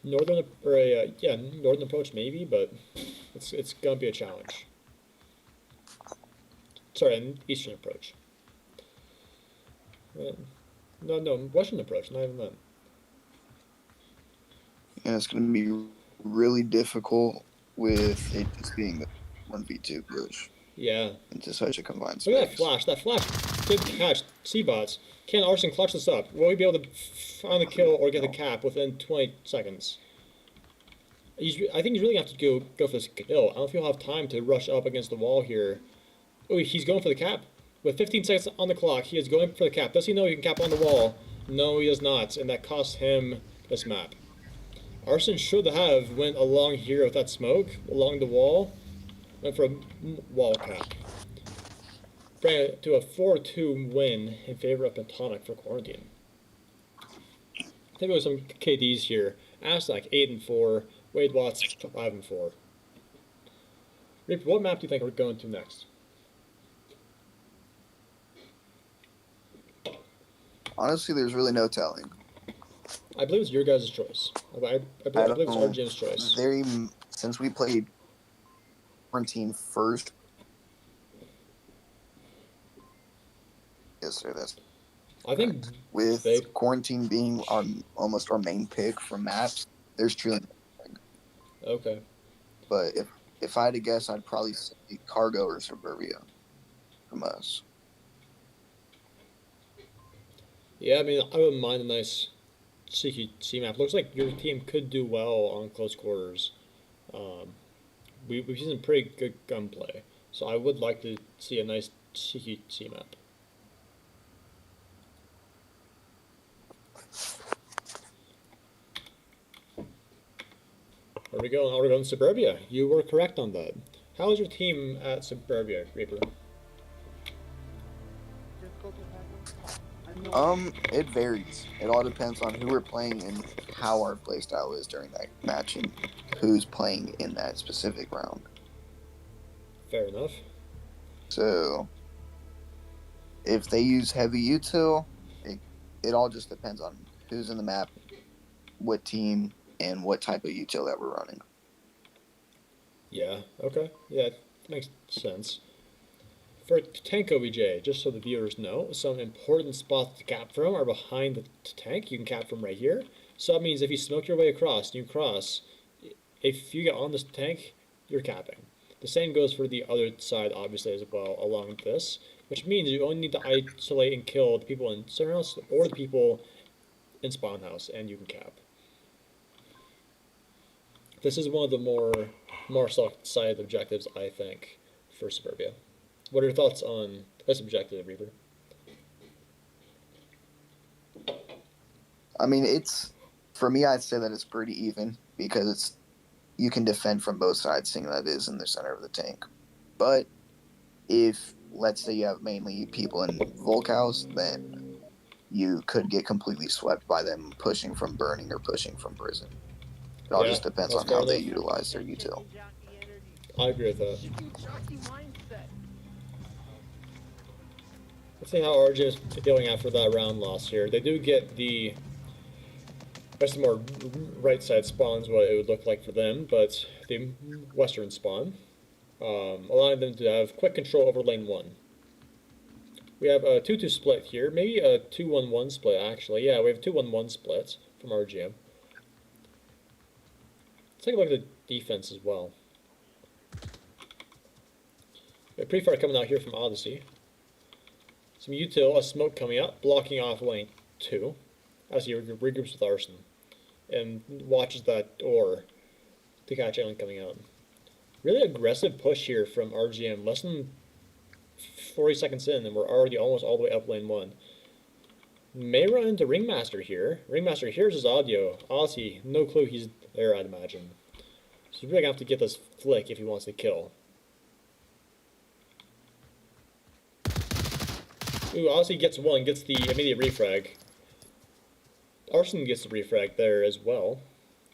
northern approach maybe, but it's gonna be a challenge. Sorry, an eastern approach. No, western approach, not even that. Yeah, it's going to be really difficult with it just being the 1v2 push. Yeah. Into such a confined Look space. at that flash. That flash did catch Seabots. Can Arson clutch this up? Will he be able to find the kill or get the cap within 20 seconds? I think he's really going to have to go for this kill. I don't know if he'll have time to rush up against the wall here. Oh, he's going for the cap. With 15 seconds on the clock, he is going for the cap. Does he know he can cap on the wall? No, he does not, and that cost him this map. Arson should have went along here with that smoke, along the wall, went for a wall cap. Bring it to a 4-2 win in favor of Pentomic for Quarantine. Take a look at some KDs here. Asnak 8-4, Wade Watts 5-4. Reaper, what map do you think we're going to next? Honestly, there's really no telling. I believe it's your guys' choice. I I believe don't it's know. RGM's choice. Since we played quarantine first. Yes, sir. That's I think correct. With they. quarantine being our almost our main pick for maps, there's truly. Okay. But if I had to guess, I'd probably say cargo or suburbia from us. Yeah, I mean, I wouldn't mind a nice CQC map. Looks like your team could do well on close quarters. Um, we've seen some pretty good gunplay, so I would like to see a nice CQC map. Are we going Suburbia? You were correct on that. How is your team at Suburbia, Reaper? It varies. It all depends on who we're playing and how our playstyle is during that match and who's playing in that specific round. Fair enough. So if they use heavy util, it all just depends on who's in the map, what team, and what type of util that we're running. Yeah, okay. Yeah, that makes sense. For tank OBJ, just so the viewers know, some important spots to cap from are behind the tank. You can cap from right here. So that means if you smoke your way across and you cross, if you get on this tank, you're capping. The same goes for the other side, obviously, as well, along this, which means you only need to isolate and kill the people in center house or the people in spawn house, and you can cap. This is one of the more soft-sided objectives, I think, for Suburbia. What are your thoughts on this objective, Reaper? I mean, for me, I'd say that it's pretty even because you can defend from both sides, seeing that it is in the center of the tank. But if let's say you have mainly people in Volk House, then you could get completely swept by them pushing from burning or pushing from prison. It all Yeah, just depends that's on fair how they enough. utilize their util. I agree with that. Jockey mindset. Let's see how RJ is feeling after that round loss here. They do get the rest of the more right side spawns, what it would look like for them, but the western spawn, allowing them to have quick control over lane 1. We have a 2-2 split here, maybe a 2-1-1 split actually. Yeah, we have a 2-1-1 split from RGM. Let's take a look at the defense as well. We have pre-fire coming out here from Odyssey. Some util, a smoke coming out, blocking off lane 2 as he regroups with Arson and watches that door to catch Alien coming out. Really aggressive push here from RGM. Less than 40 seconds in, and we're already almost all the way up lane 1. May run into Ringmaster here. Ringmaster hears his audio. Odyssey, no clue he's there, I'd imagine. So he's really gonna have to get this flick if he wants to kill. Ooh, Odyssey gets one, gets the immediate refrag. Arson gets the refrag there as well,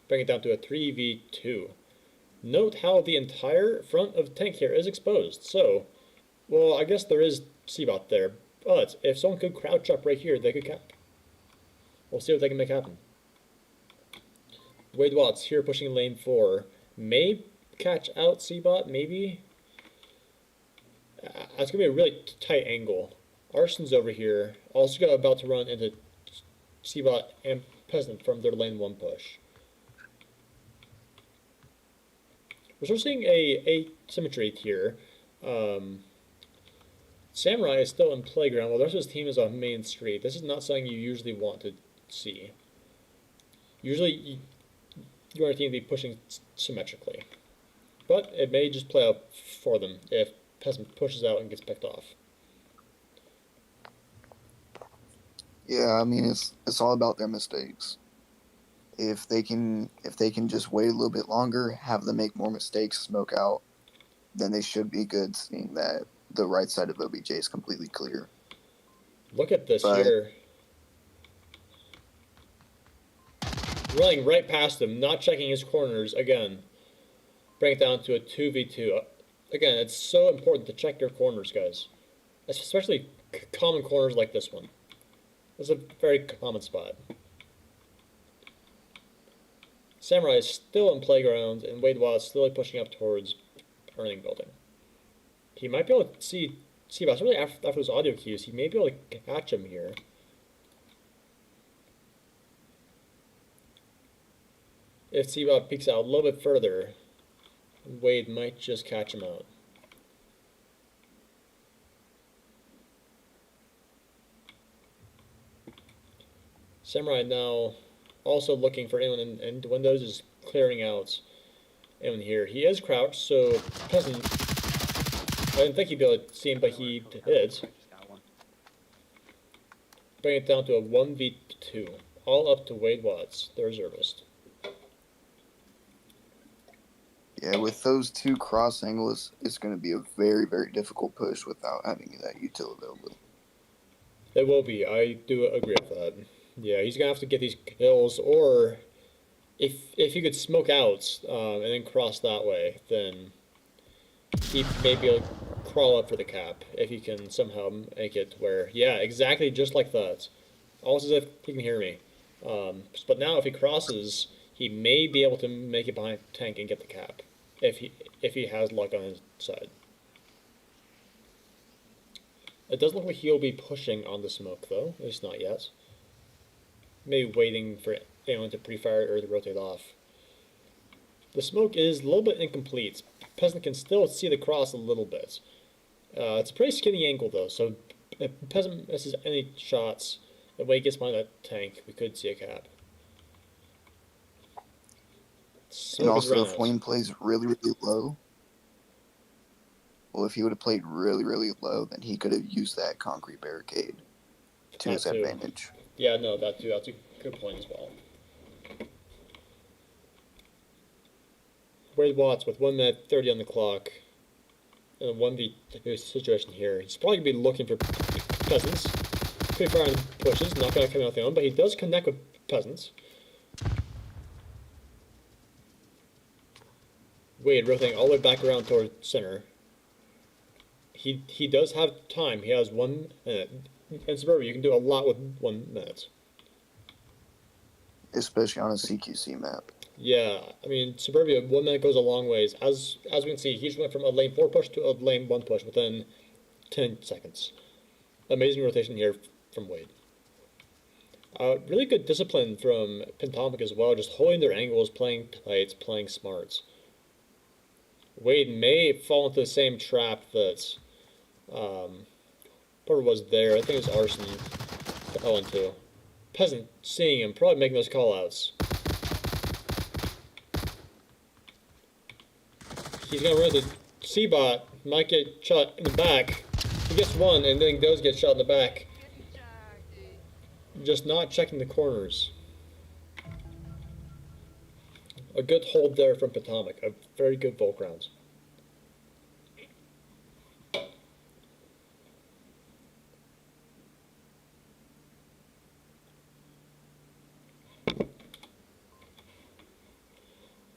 bringing it down to a 3v2. Note how the entire front of the tank here is exposed. So, well, I guess there is C-bot there, but if someone could crouch up right here, they could cap. We'll see what they can make happen. Wade Watts here pushing lane 4. May catch out C-bot, maybe. It's going to be a really tight angle. Arson's over here, also about to run into C-bot and Peasant from their lane 1 push. We're still seeing a asymmetry here. Samurai is still in playground while the rest of his team is on main street. This is not something you usually want to see. Usually you want your team to be pushing symmetrically. But it may just play out for them if Peasant pushes out and gets picked off. Yeah, I mean it's all about their mistakes. If they can just wait a little bit longer, have them make more mistakes, smoke out, then they should be good, seeing that the right side of OBJ is completely clear. Look at this here. Running right past him, not checking his corners again. Bring it down to a 2v2. Again, it's so important to check your corners, guys. Especially common corners like this one. This is a very common spot. Samurai is still in playground, and Wade Watt is still pushing up towards earning building. He might be able to see about, especially after those audio cues, he may be able to catch him here. If Seabot peeks out a little bit further, Wade might just catch him out. Samurai now also looking for anyone in the windows, is clearing out anyone here. He is crouched, so Peasant, I didn't think he'd be able to see him, but he did. I just got one. Bring it down to a 1v2, all up to Wade Watts, the reservist. Yeah, with those two cross angles, it's going to be a very, very difficult push without having that util available. It will be. I do agree with that. Yeah, he's gonna have to get these kills, or if he could smoke out and then cross that way, then he may be able to crawl up for the cap if he can somehow make it where, yeah, exactly just like that. Almost as if he can hear me. But now if he crosses, he may be able to make it behind the tank and get the cap if he has luck on his side. It does look like he'll be pushing on the smoke, though. At least not yet. Maybe waiting for anyone to pre-fire or to rotate off. The smoke is a little bit incomplete. Peasant can still see the cross a little bit. It's a pretty skinny angle, though, so if Peasant misses any shots, and when he gets behind that tank, we could see a cap. And also, if Wayne plays really, really low, well, if he would have played really, really low, then he could have used that concrete barricade to his advantage. Yeah, no, that too. That's a good point as well. Wade Watts with 1 minute 30 on the clock in a 1v2 situation here. He's probably going to be looking for Peasants. Pretty far on pushes, not going to come out with him, but he does connect with Peasants. Wade rotating all the way back around toward center. He does have time. He has 1 minute. In Suburbia, you can do a lot with 1 minute. Especially on a CQC map. Yeah, I mean, Suburbia, 1 minute goes a long ways. As we can see, he's went from a lane 4 push to a lane 1 push within 10 seconds. Amazing rotation here from Wade. Really good discipline from Pentomic as well, just holding their angles, playing tight, playing smart. Wade may fall into the same trap that Porter was there. I think it was Arson that fell into. Peasant seeing him, probably making those call-outs. He's going to run into C-Bot, might get shot in the back. He gets one, and then does get shot in the back. Just not checking the corners. A good hold there from Pentomic. A very good Volk round.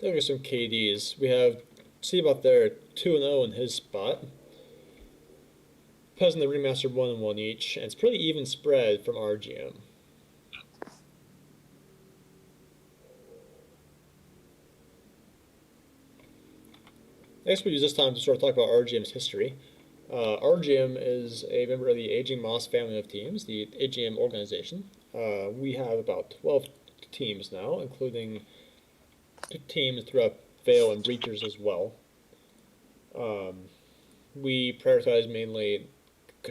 There are some KDs. We have Seabot there, 2-0 in his spot. Peasant and the Remaster 1-1 each, and it's pretty even spread from RGM. Next, we use this time to sort of talk about RGM's history. RGM is a member of the Aging Moss family of teams, the AGM organization. We have about 12 teams now, including teams throughout Vale and Breachers as well. We prioritize mainly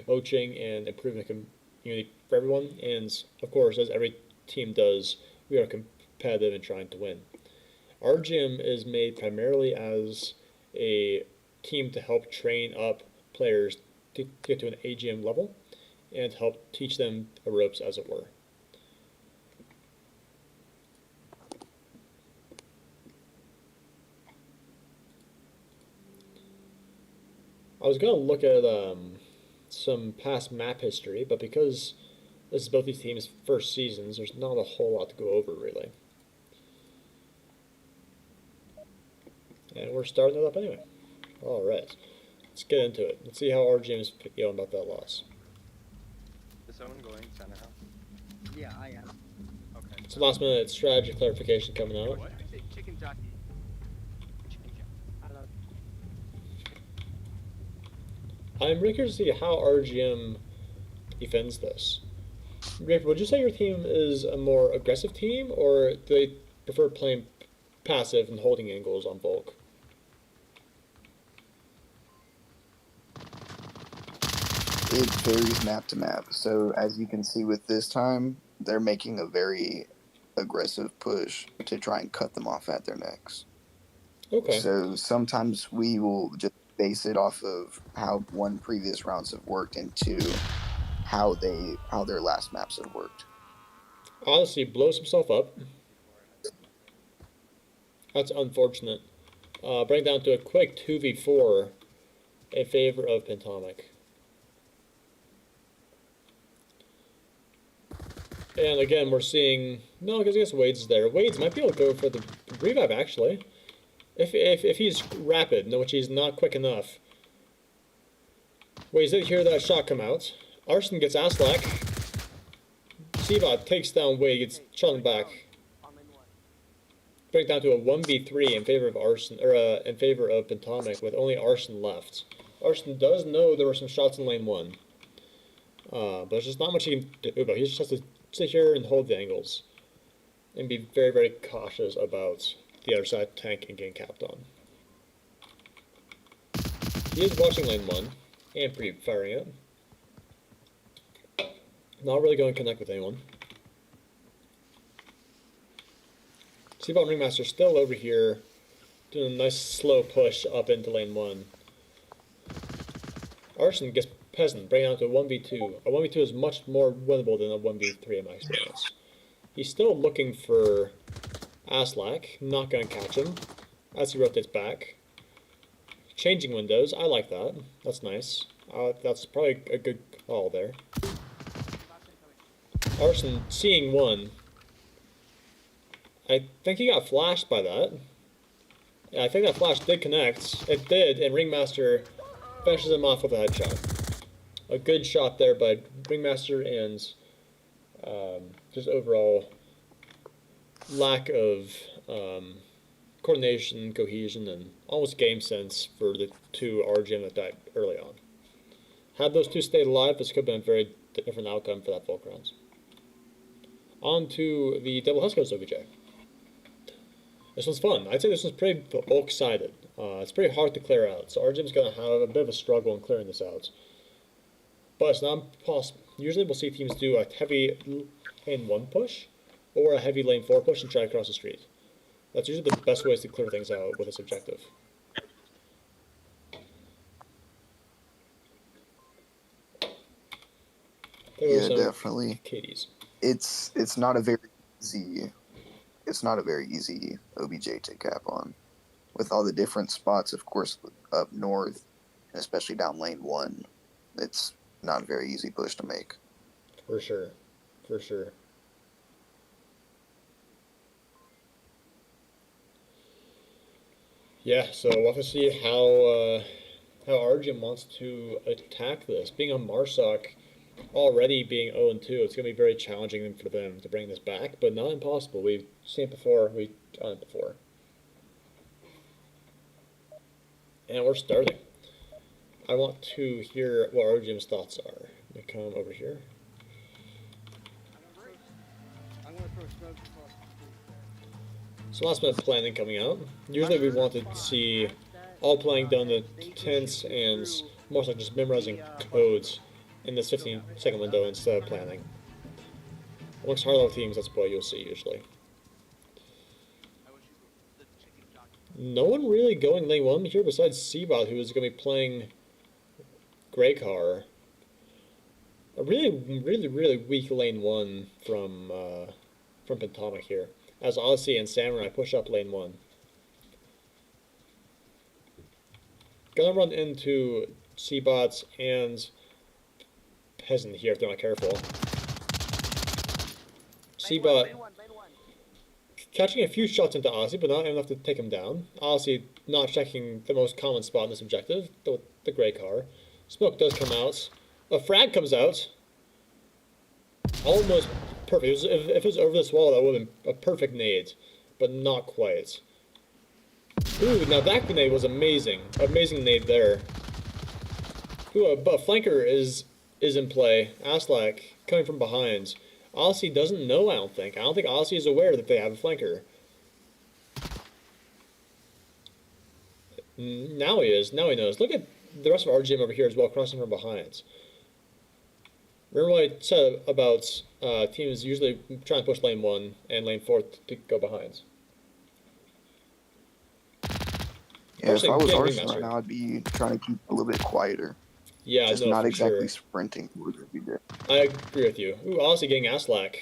coaching and improving the community for everyone, and of course, as every team does, we are competitive and trying to win. RGM is made primarily as a team to help train up players to get to an AGM level and help teach them the ropes, as it were. I was going to look at some past map history, but because this is both these teams' first seasons, there's not a whole lot to go over, really. And we're starting it up anyway. Alright, let's get into it. Let's see how RGM is feeling about that loss. Is someone going center house? Yeah, I am. Okay. So last minute strategy clarification coming out. What? jockey. I don't know. I'm really curious to see how RGM defends this. Rafe, would you say your team is a more aggressive team, or do they prefer playing passive and holding angles on Volk? It varies map to map. So as you can see with this time, they're making a very aggressive push to try and cut them off at their necks. Okay. So sometimes we will just base it off of how one previous rounds have worked and two how their last maps have worked. Honestly, blows himself up. That's unfortunate. Bring down to a quick 2v4 in favor of Pentomic. And again, we're seeing... No, because I guess Wade's there. Wade's might be able to go for the revive, actually. If he's rapid, which he's not quick enough. Wade's did hear that shot come out. Arson gets Aslak. Seabot takes down Wade, gets shot in the back. Break down to a 1v3 in favor of Arson, or in favor of Pentomic, with only Arson left. Arson does know there were some shots in lane 1. But there's just not much he can do about it. He just has to sit here and hold the angles. And be very, very cautious about the other side tank and getting capped on. He is watching lane 1 and pre-firing it. Not really going to connect with anyone. Seabot and Ringmaster still over here doing a nice slow push up into lane 1. Arson gets Peasant, bringing out to a 1v2. A 1v2 is much more winnable than a 1v3 in my experience. He's still looking for Aslak, not going to catch him as he rotates back. Changing windows, I like that. That's nice. That's probably a good call there. Arson seeing 1. I think he got flashed by that. Yeah, I think that flash did connect. It did, and Ringmaster finishes him off with a headshot. A good shot there by Ringmaster, and just overall lack of coordination, cohesion, and almost game sense for the two RGM that died early on. Had those two stayed alive, this could have been a very different outcome for that Volk rounds. On to the Double Huskers OBJ. This one's fun. I'd say this one's pretty Volk-sided. It's pretty hard to clear out, so RGM's going to have a bit of a struggle in clearing this out. But it's not impossible. Usually we'll see teams do a heavy lane 1 push or a heavy lane 4 push and try to cross the street. That's usually the best ways to clear things out with this objective. Yeah, definitely. Katie's. It's not a very easy OBJ to cap on. With all the different spots, of course, up north, and especially down lane 1, it's not a very easy push to make. For sure. For sure. Yeah, so we'll have to see how RGM wants to attack this. Being on Marsoc, already being 0-2, it's going to be very challenging for them to bring this back, but not impossible. We've seen it before. We've done it before. And we're starting. I want to hear what RGM's thoughts are. Let me come over here. I'm gonna throw smoke across the street. So last minute planning coming out. Usually we want to see all planning done in tents and more like just memorizing codes in this 15-second window instead of planning. Amongst higher level teams, that's what you'll see usually. No one really going lane 1 here besides Seabot, who is going to be playing Grey Car. A really weak lane 1 from Pentomic here, as Odyssey and Samurai push up lane 1. Gonna run into Seabots and Peasant here if they're not careful. Seabot catching a few shots into Odyssey, but not enough to take him down. Odyssey not checking the most common spot in this objective, the Grey Car. Smoke does come out. A frag comes out. Almost perfect. If it was over this wall, that would have been a perfect nade, but not quite. Ooh, now that grenade was amazing. Amazing nade there. Ooh, but flanker is in play. Aslak coming from behind. Odyssey doesn't know, I don't think. I don't think Odyssey is aware that they have a flanker. Now he is. Now he knows. Look at the rest of RGM over here as well, crossing from behind. Remember what I said about teams usually trying to push lane 1 and lane 4 to go behind. Yeah, if I was Arson right now, I'd be trying to keep a little bit quieter. Yeah, just no, not for exactly sure. sprinting towards every day. I agree with you. Ooh, Odyssey getting Aslak.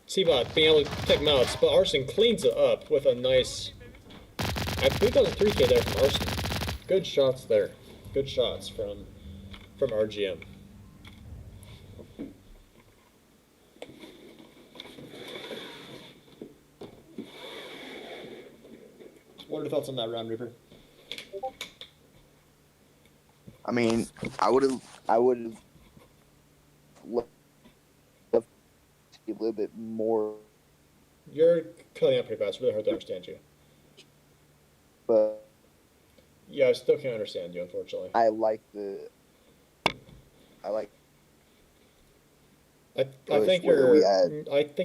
Seabot being able to take him out, but Arson cleans it up with a nice... I believe that was a 3K there from Arson. Good shots there. Good shots from RGM. What are your thoughts on that round, Reaper? I mean, I would have loved to see a little bit more. You're cutting out pretty fast. It's really hard to understand you. But yeah, I still can't understand you, unfortunately. I think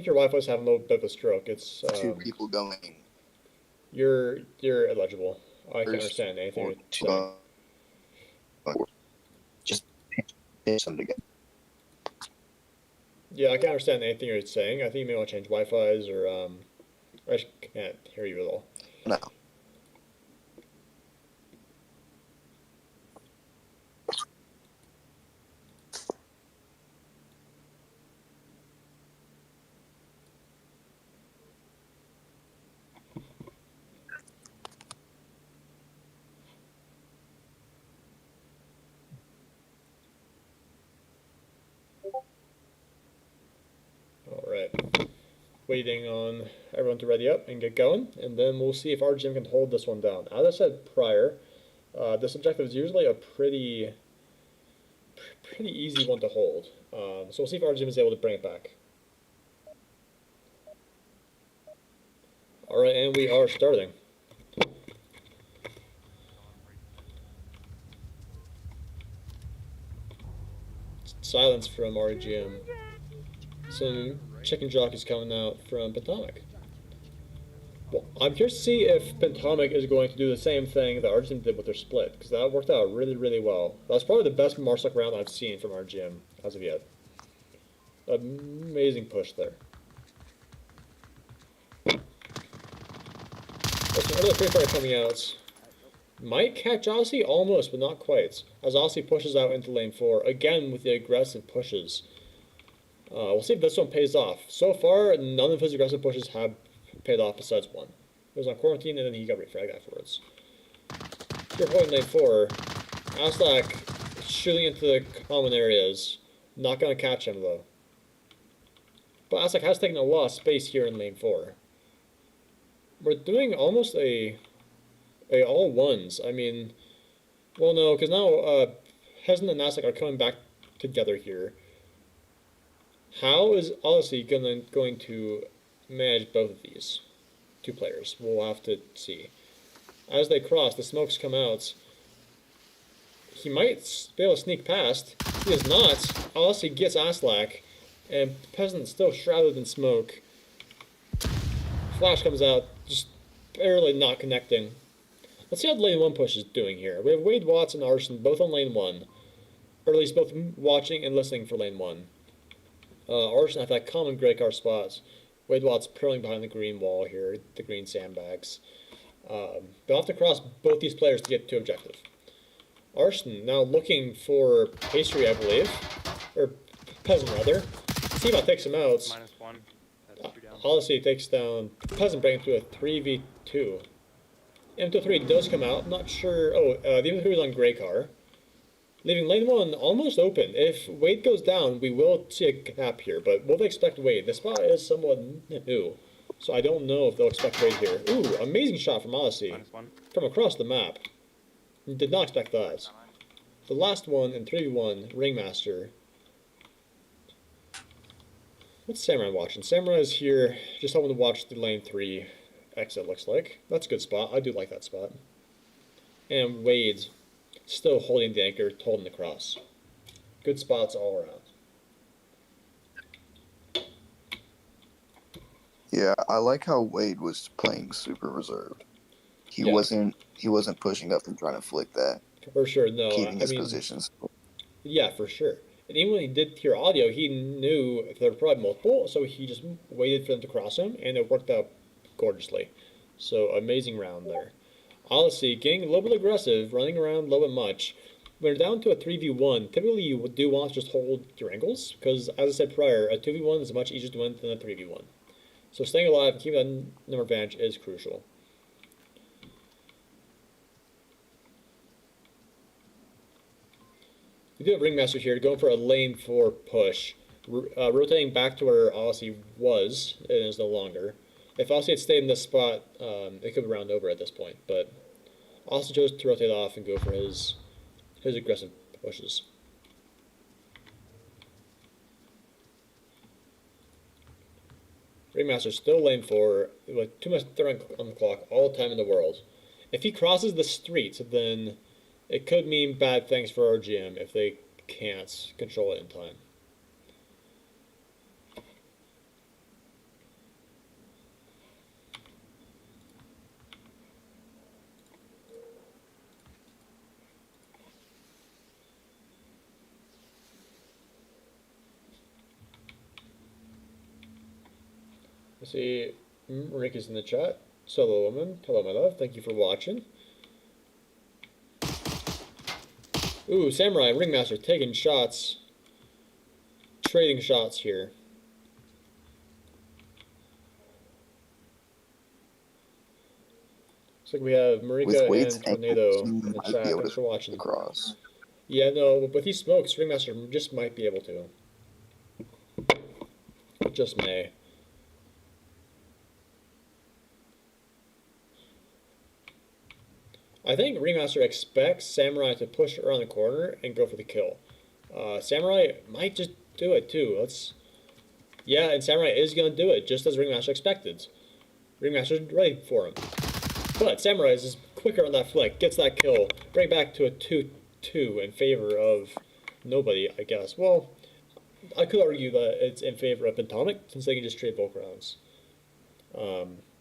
your Wi-Fi's having a little bit of a stroke. It's 2 people going. You're illegible. I can't understand anything you're saying. Just pinch them together. Yeah, I can't understand anything you're saying. I think you may want to change Wi-Fi's or I just can't hear you at all. No. Alright. Waiting on everyone to ready up and get going, and then we'll see if RGM can hold this one down. As I said prior, this objective is usually a pretty easy one to hold. So we'll see if RGM is able to bring it back. Alright, and we are starting. Silence from RGM. Some chicken jockeys coming out from Pentomic. Well, I'm curious to see if Pentomic is going to do the same thing that RGM did with their split, because that worked out really, really well. That was probably the best Marsuck round I've seen from RGM as of yet. Amazing push there. There's some early free fire coming out. Might catch Odyssey almost, but not quite. As Odyssey pushes out into lane 4, again with the aggressive pushes. We'll see if this one pays off. So far, none of his aggressive pushes have paid off besides one. He was on quarantine and then he got refragged afterwards. Here holding lane 4, Aslak shooting into the common areas. Not going to catch him though. But Aslak has taken a lot of space here in lane 4. We're doing almost a all ones. I mean, well no, because now Hesn and Aslak are coming back together here. How is Odyssey going to manage both of these 2 players? We'll have to see. As they cross, the smokes come out. He might be able to sneak past. He is not. Odyssey gets Aslak, and Peasant's still shrouded in smoke. Flash comes out, just barely not connecting. Let's see how the lane 1 push is doing here. We have Wade, Watts, and Arson both on lane 1. Or at least both watching and listening for lane 1. Arson at that common gray car spots. Wade Watts purling behind the green wall here, the green sandbags. They'll have to cross both these players to get to objective. Arson now looking for pastry, I believe. Or Peasant, rather. Seabot takes him out. -1. That's 2 down. Odyssey takes down Peasant, bringing to a 3v2. M23 does come out. I'm not sure. Oh, the M23 is on gray car. Leaving lane 1 almost open. If Wade goes down, we will see a gap here, but will they expect Wade? The spot is somewhat new, so I don't know if they'll expect Wade here. Ooh, amazing shot from Odyssey. -1. From across the map. Did not expect that. The last one in 3v1, Ringmaster. What's Samurai watching? Samurai is here, just hoping to watch the lane 3 exit, looks like. That's a good spot. I do like that spot. And Wade still holding the anchor, holding the cross. Good spots all around. Yeah, I like how Wade was playing super reserved. He Yeah. wasn't pushing up and trying to flick that, For sure, no. keeping I his mean, positions. yeah, for sure. And even when he did hear audio, he knew there were probably multiple, so he just waited for them to cross him, and it worked out gorgeously. So, amazing round there. Odyssey getting a little bit aggressive, running around a little bit much. When you're down to a 3v1, typically you do want to just hold your angles, because as I said prior, a 2v1 is much easier to win than a 3v1. So staying alive and keeping that number advantage is crucial. We do have Ringmaster here going for a lane 4 push. Rotating back to where Odyssey was, and is no longer. If Odyssey had stayed in this spot, it could round over at this point, but Odyssey chose to rotate off and go for his aggressive pushes. Ringmaster still lane 4 with too much throwing on the clock all the time in the world. If he crosses the street, then it could mean bad things for RGM if they can't control it in time. I see Rick is in the chat. Solo woman, hello my love, thank you for watching. Ooh, Samurai, Ringmaster taking shots. Trading shots here. Looks like we have Marika and Tornado in the chat. Thanks for watching. Cross. Yeah, no, with these smokes, Ringmaster just might be able to. Just may. I think Ringmaster expects Samurai to push around the corner and go for the kill. Samurai might just do it too. Yeah, and Samurai is going to do it, just as Ringmaster expected. Ringmaster's ready for him. But Samurai is quicker on that flick, gets that kill, bring back to a 2-2 in favor of nobody, I guess. Well, I could argue that it's in favor of Pentomic, since they can just trade bulk rounds.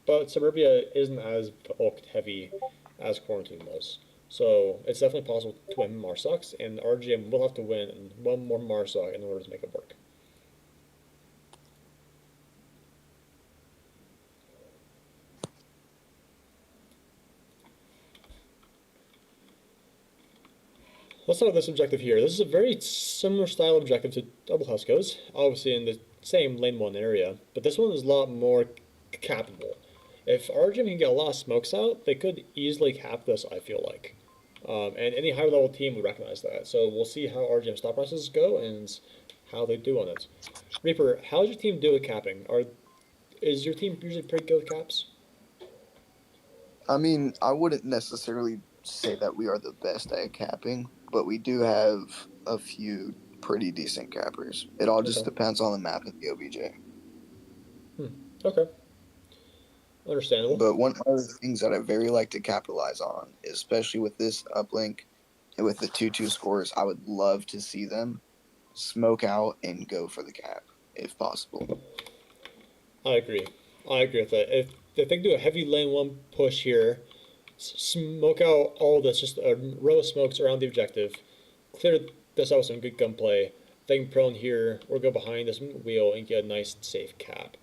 But Suburbia isn't as bulk heavy as Quarantine was. So it's definitely possible to win Marsox, and RGM will have to win one more Marsoc in order to make it work. Let's start with this objective here. This is a very similar style objective to Double Huskos, obviously in the same lane 1 area, but this one is a lot more capable. If RGM can get a lot of smokes out, they could easily cap this, I feel like. And any higher level team would recognize that. So we'll see how RGM stop prices go and how they do on it. Reaper, how does your team do with capping? Is your team usually pretty good with caps? I mean, I wouldn't necessarily say that we are the best at capping, but we do have a few pretty decent cappers. It all just depends on the map and the OBJ. Okay. Understandable. But one of the things that I very like to capitalize on, especially with this uplink and with the 2-2 scores, I would love to see them smoke out and go for the cap, if possible. I agree. I agree with that. If they can do a heavy lane 1 push here, smoke out all this, just a row of smokes around the objective, clear this out with some good gunplay, they can prone here or go behind this wheel and get a nice safe cap.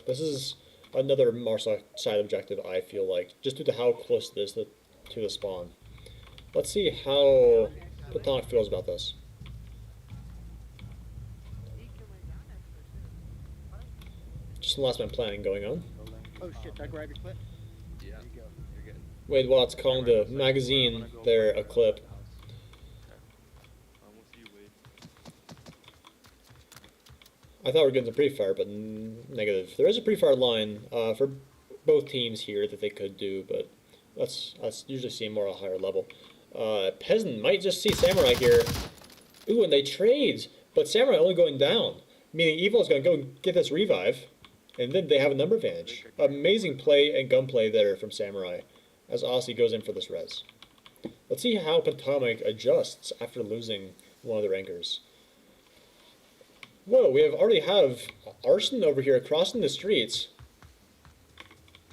This is another Marsoc side objective, I feel like, just due to how close it is to the spawn. Let's see how Pentomic feels about this. Just some last man planning going on. Oh shit, did I grab your clip? Yeah. There you go. You're good. Wade Watts calling the magazine there a clip. I'm with you, Wade. I thought we were getting some pre-fire, but negative. There is a pre-fire line for both teams here that they could do, but that's usually seen more at a higher level. Peasant might just see Samurai here. Ooh, and they trade, but Samurai only going down, meaning Evil's going to go get this revive. And then they have a number advantage. Amazing play and gunplay there from Samurai as Aussie goes in for this res. Let's see how Pentomic adjusts after losing one of their anchors. Whoa, we already have Arson over here crossing the streets.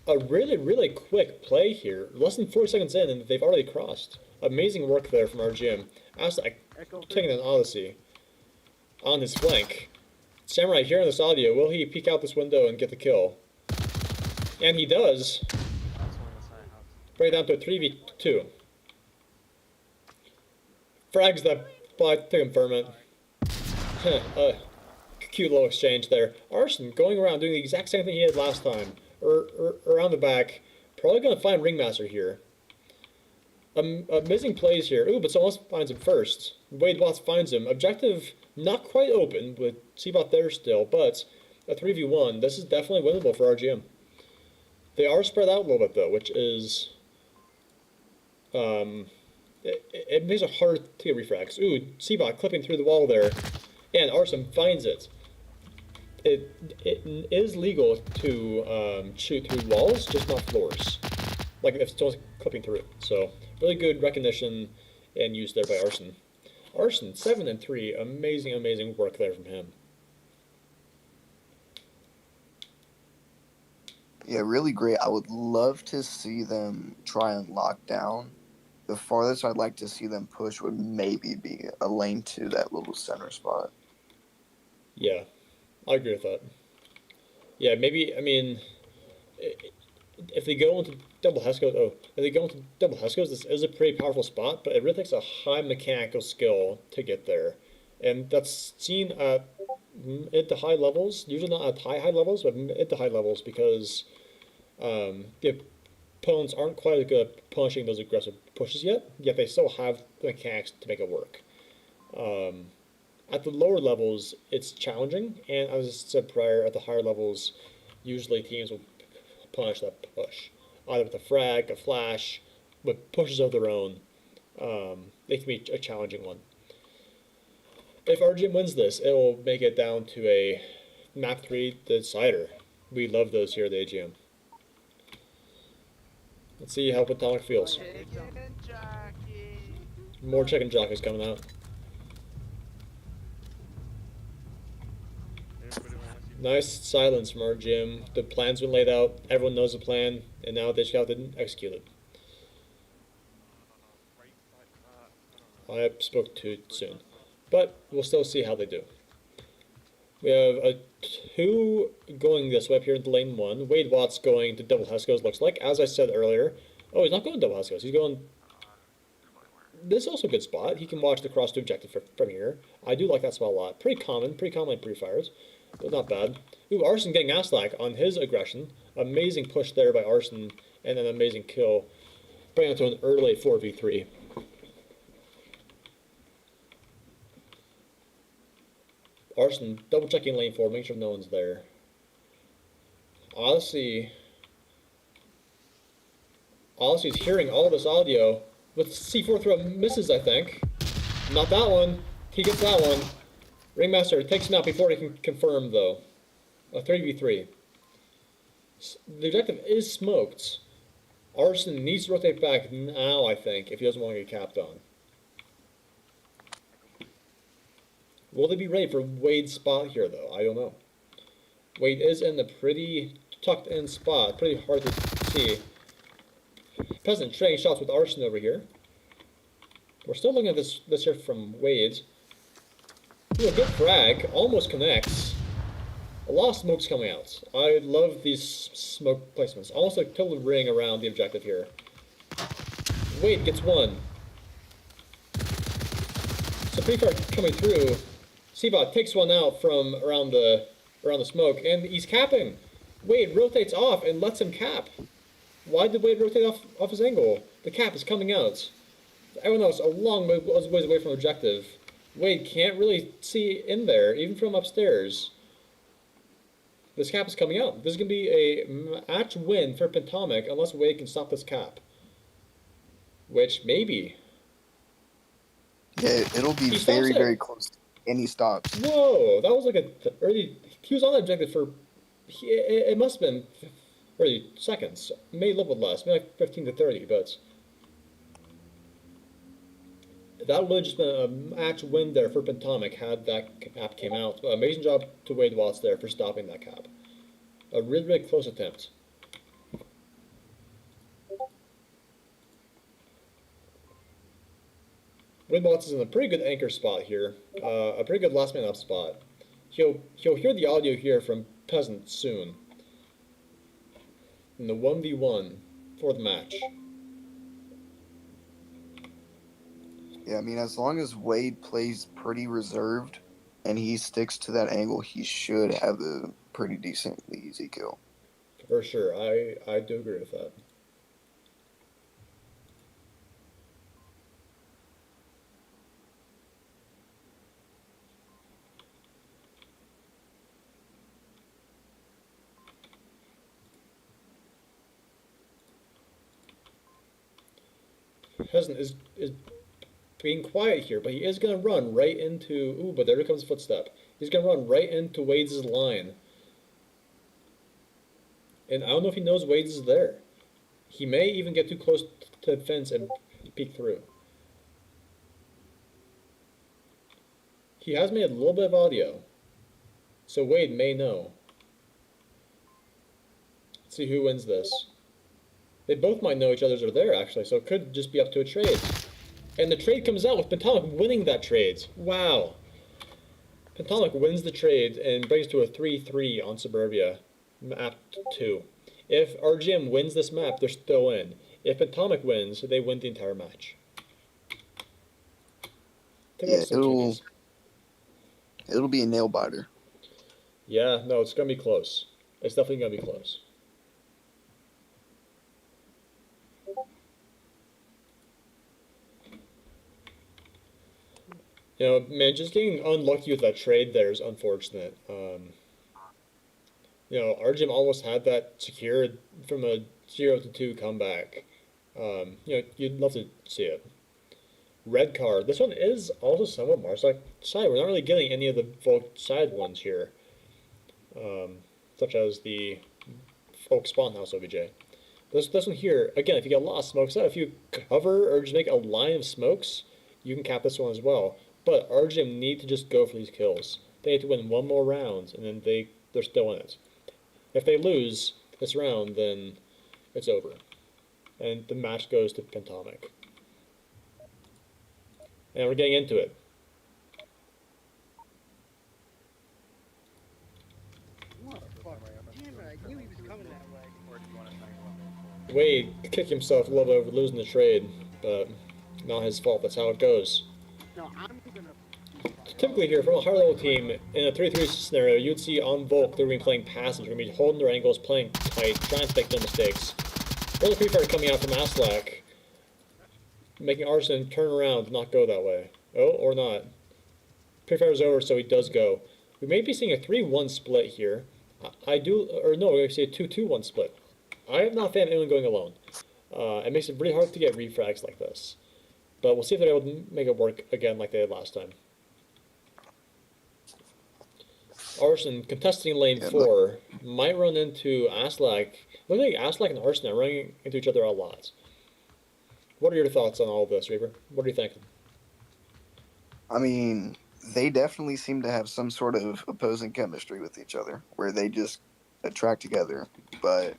A really, really quick play here. Less than 40 seconds in, and they've already crossed. Amazing work there from RGM. Aztec taking an Odyssey on his flank. Samurai hearing this audio, will he peek out this window and get the kill? And he does. Bring it down to a 3v2. Frags that block to confirm it. Cute little exchange there. Arson going around doing the exact same thing he did last time. Around the back. Probably going to find Ringmaster here. Amazing plays here. Ooh, but someone else finds him first. Wade Watts finds him. Objective not quite open with Seabot there still, but a 3v1. This is definitely winnable for RGM. They are spread out a little bit though, which is it makes it hard to get refrags. Ooh, Seabot clipping through the wall there, and Arson finds it. It is legal to shoot through walls, just not floors. Like if someone's clipping through it. So really good recognition and use there by Arson. Arson 7 and 3, amazing, amazing work there from him. Yeah, really great. I would love to see them try and lock down. The farthest I'd like to see them push would maybe be a lane to that little center spot. Yeah, I agree with that. Yeah, maybe, I mean, if they go into double Hescos, this is a pretty powerful spot, but it really takes a high mechanical skill to get there. And that's seen at mid to high levels, usually not at high levels, but mid to high levels, because the opponents aren't quite as good at punishing those aggressive pushes yet they still have the mechanics to make it work. At the lower levels, it's challenging, and as I said prior, at the higher levels, usually teams will punish that push, either with a frag, a flash, with pushes of their own. It can be a challenging one. If RGM wins this, it will make it down to a map 3 decider. We love those here at the AGM. Let's see how Pentomic feels. Chicken jockey. More chicken jockeys coming out. Nice silence from RGM. The plan's been laid out. Everyone knows the plan, and now they just have to execute it. I spoke too soon, but we'll still see how they do. We have a 2 going this way up here into lane 1. Wade Watts going to double Hescos, looks like. As I said earlier, oh, he's not going double Hescos. He's going. This is also a good spot. He can watch the cross to objective from here. I do like that spot a lot. Pretty common like pre-fires, but not bad. Ooh, Arson getting Aslak on his aggression. Amazing push there by Arson, and an amazing kill, bringing it to an early 4v3. Arson double checking lane 4, making sure no one's there. Odyssey's hearing all this audio. With C4 throw misses, I think. Not that one. He gets that one. Ringmaster takes him out before he can confirm, though. A 3v3. The objective is smoked. Arson needs to rotate back now, I think, if he doesn't want to get capped on. Will they be ready for Wade's spot here, though? I don't know. Wade is in a pretty tucked-in spot. Pretty hard to see. Peasant trading shots with Arson over here. We're still looking at this here from Wade. Ooh, a good frag. Almost connects. A lot of smoke's coming out. I love these smoke placements. Almost like kill the ring around the objective here. Wade gets one. So pre-fire coming through. Seabot takes one out from around the smoke, and he's capping. Wade rotates off and lets him cap. Why did Wade rotate off his angle? The cap is coming out. Everyone else a long ways away from objective. Wade can't really see in there, even from upstairs. This cap is coming out. This is going to be a match win for Pentomic unless Wade can stop this cap. Which, maybe. Yeah, it'll be very close. And he stops. Whoa, that was like a early. He was on the objective for it must have been 30 seconds. Maybe a little bit less, maybe like 15 to 30, but that would have just been a match win there for Pentomic had that cap came out. Amazing job to Wade Watts there for stopping that cap. A really, really close attempt. Wade Watts is in a pretty good anchor spot here. A pretty good last man up spot. He'll hear the audio here from Peasant soon. In the 1v1 for the match. Yeah, I mean, as long as Wade plays pretty reserved and he sticks to that angle, he should have a pretty decently easy kill. For sure, I do agree with that. Peasant is being quiet here, but he is going to run right into... Ooh, but there comes footstep. He's going to run right into Wade's line. And I don't know if he knows Wade's is there. He may even get too close to the fence and peek through. He has made a little bit of audio, so Wade may know. Let's see who wins this. They both might know each other's are there, actually, so it could just be up to a trade. And the trade comes out with Pentomic winning that trade. Wow. Pentomic wins the trade and brings to a 3-3 on Suburbia, map 2. If RGM wins this map, they're still in. If Pentomic wins, they win the entire match. Yeah, it'll be a nail biter. Yeah, no, it's going to be close. It's definitely going to be close. You know, man, just getting unlucky with that trade there is unfortunate. You know, RGM almost had that secured from a 0-2 comeback. You know, you'd love to see it. Red card. This one is also somewhat Marsac side. We're not really getting any of the Volk side ones here, such as the Volk Spawn House OBJ. This one here, again, if you get a lot of smokes out, if you cover or just make a line of smokes, you can cap this one as well. But RGM need to just go for these kills. They have to win one more round, and then they're still in it. If they lose this round, then it's over. And the match goes to Pentomic. And we're getting into it. What the fuck? Damn it, I knew he was coming that way. Or do you want to try and go Wade kicked himself a little bit over losing the trade, but not his fault. That's how it goes. No, I'm gonna. Typically here, from a higher level team, in a 3-3 scenario, you'd see on Volk, they're going to be playing passive. They're going to be holding their angles, playing tight, trying to make no mistakes. Early free fire coming out from Aslak, making Arson turn around and not go that way. Oh, or not. Free fire's over, so he does go. We may be seeing a 3-1 split here. We're going to see a 2-2-1 split. I am not a fan of anyone going alone. It makes it really hard to get refrags like this. But we'll see if they're able to make it work again like they did last time. Arson contesting lane 4 might run into Aslak. Looks like Aslak and Arson are running into each other a lot. What are your thoughts on all of this, Reaper? What are you thinking? I mean, they definitely seem to have some sort of opposing chemistry with each other, where they just attract together. But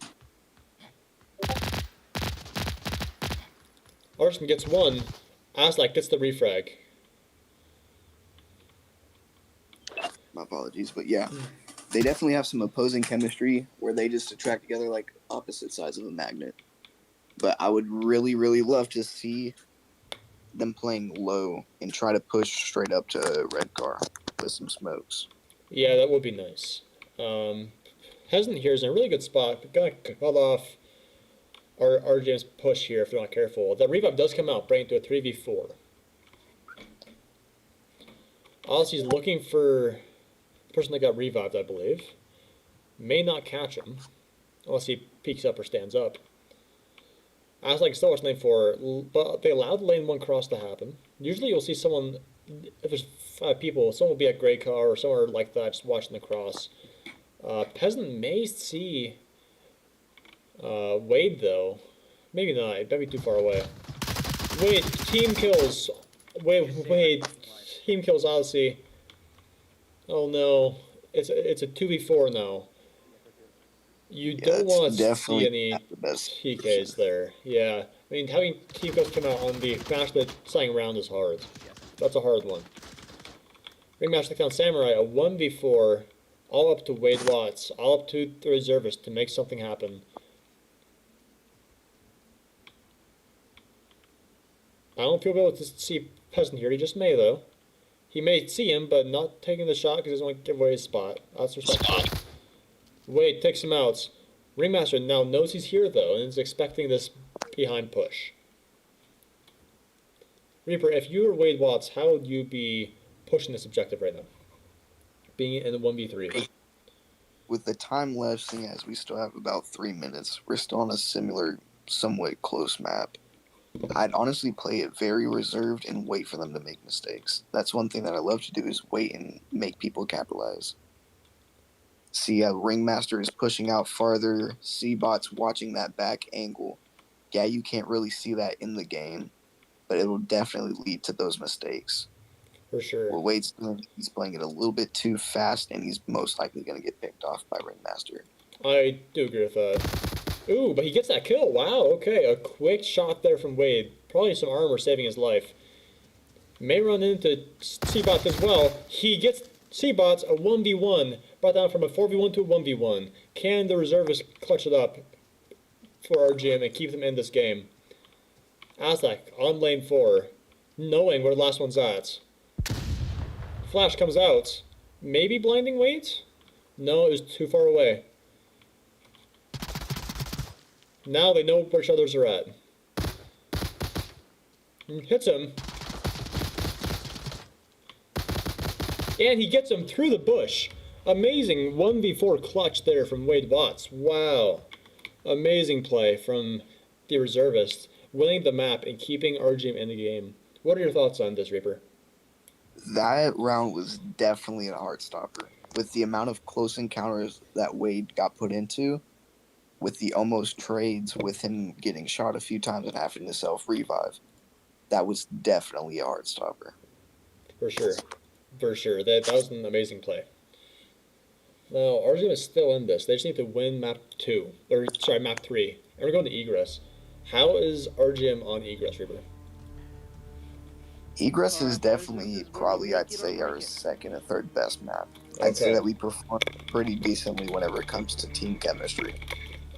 Arson gets one. Aslak gets the refrag. my apologies, but yeah, they definitely have some opposing chemistry where they just attract together like opposite sides of a magnet. But I would really, really love to see them playing low and try to push straight up to red car with some smokes. Yeah, that would be nice. Hesitant here is in a really good spot, but gonna cut off our RGM's push here if they're not careful. The revive does come out, bringing it to a 3v4. Odyssey's looking for the person that got revived, I believe. May not catch him, unless he peeks up or stands up. Aslak still watching lane 4, but they allowed lane 1 cross to happen. Usually you'll see someone, if there's 5 people, someone will be at gray car or somewhere like that just watching the cross. Peasant may see Wade though. Maybe not. That'd be too far away. Wade, team kills. Wade, team kills Odyssey. Oh no, it's a 2v4 now. You Yeah, don't it's want to see definitely any not the best TKs position. there. Yeah, I mean having team kills come out on the match that starting round is hard. That's a hard one. Ringmaster Takedown Samurai, a 1v4, all up to Wade Watts, all up to the reservist to make something happen. I don't feel able to see Peasant here. He just may, though. He may see him, but not taking the shot because he doesn't want to give away his spot. That's respectful. Wade takes him out. Ringmaster now knows he's here, though, and is expecting this behind push. Reaper, if you were Wade Watts, how would you be pushing this objective right now? Being in the 1v3. With the time left, seeing as we still have about 3 minutes, we're still on a similar, somewhat close map. I'd honestly play it very reserved and wait for them to make mistakes. That's one thing that I love to do is wait and make people capitalize. See, Ringmaster is pushing out farther. C-Bot's watching that back angle. Yeah, you can't really see that in the game, but it will definitely lead to those mistakes. For sure. What Wade's doing, he's playing it a little bit too fast, and he's most likely going to get picked off by Ringmaster. I do agree with that. Ooh, but he gets that kill. Wow, okay. A quick shot there from Wade. Probably some armor saving his life. May run into C-Bot as well. He gets C-Bot's a 1v1. Brought down from a 4v1 to a 1v1. Can the reservists clutch it up for RGM and keep them in this game? Aztec on lane 4. Knowing where the last one's at. Flash comes out. Maybe blinding Wade? No, it was too far away. Now they know where each others are at. Hits him. And he gets him through the bush. Amazing 1v4 clutch there from Wade Watts. Wow. Amazing play from the reservist. Winning the map and keeping RGM in the game. What are your thoughts on this, Reaper? That round was definitely a heart stopper. With the amount of close encounters that Wade got put into, with the almost trades, with him getting shot a few times and having to self-revive, that was definitely a heart stopper. For sure. For sure. That was an amazing play. Now, RGM is still in this. They just need to win map 2. Or, sorry, map 3. And we're going to Egress. How is RGM on Egress, Reaper? Egress is definitely probably, I'd say, our second or third best map. I'd say that we perform pretty decently whenever it comes to team chemistry.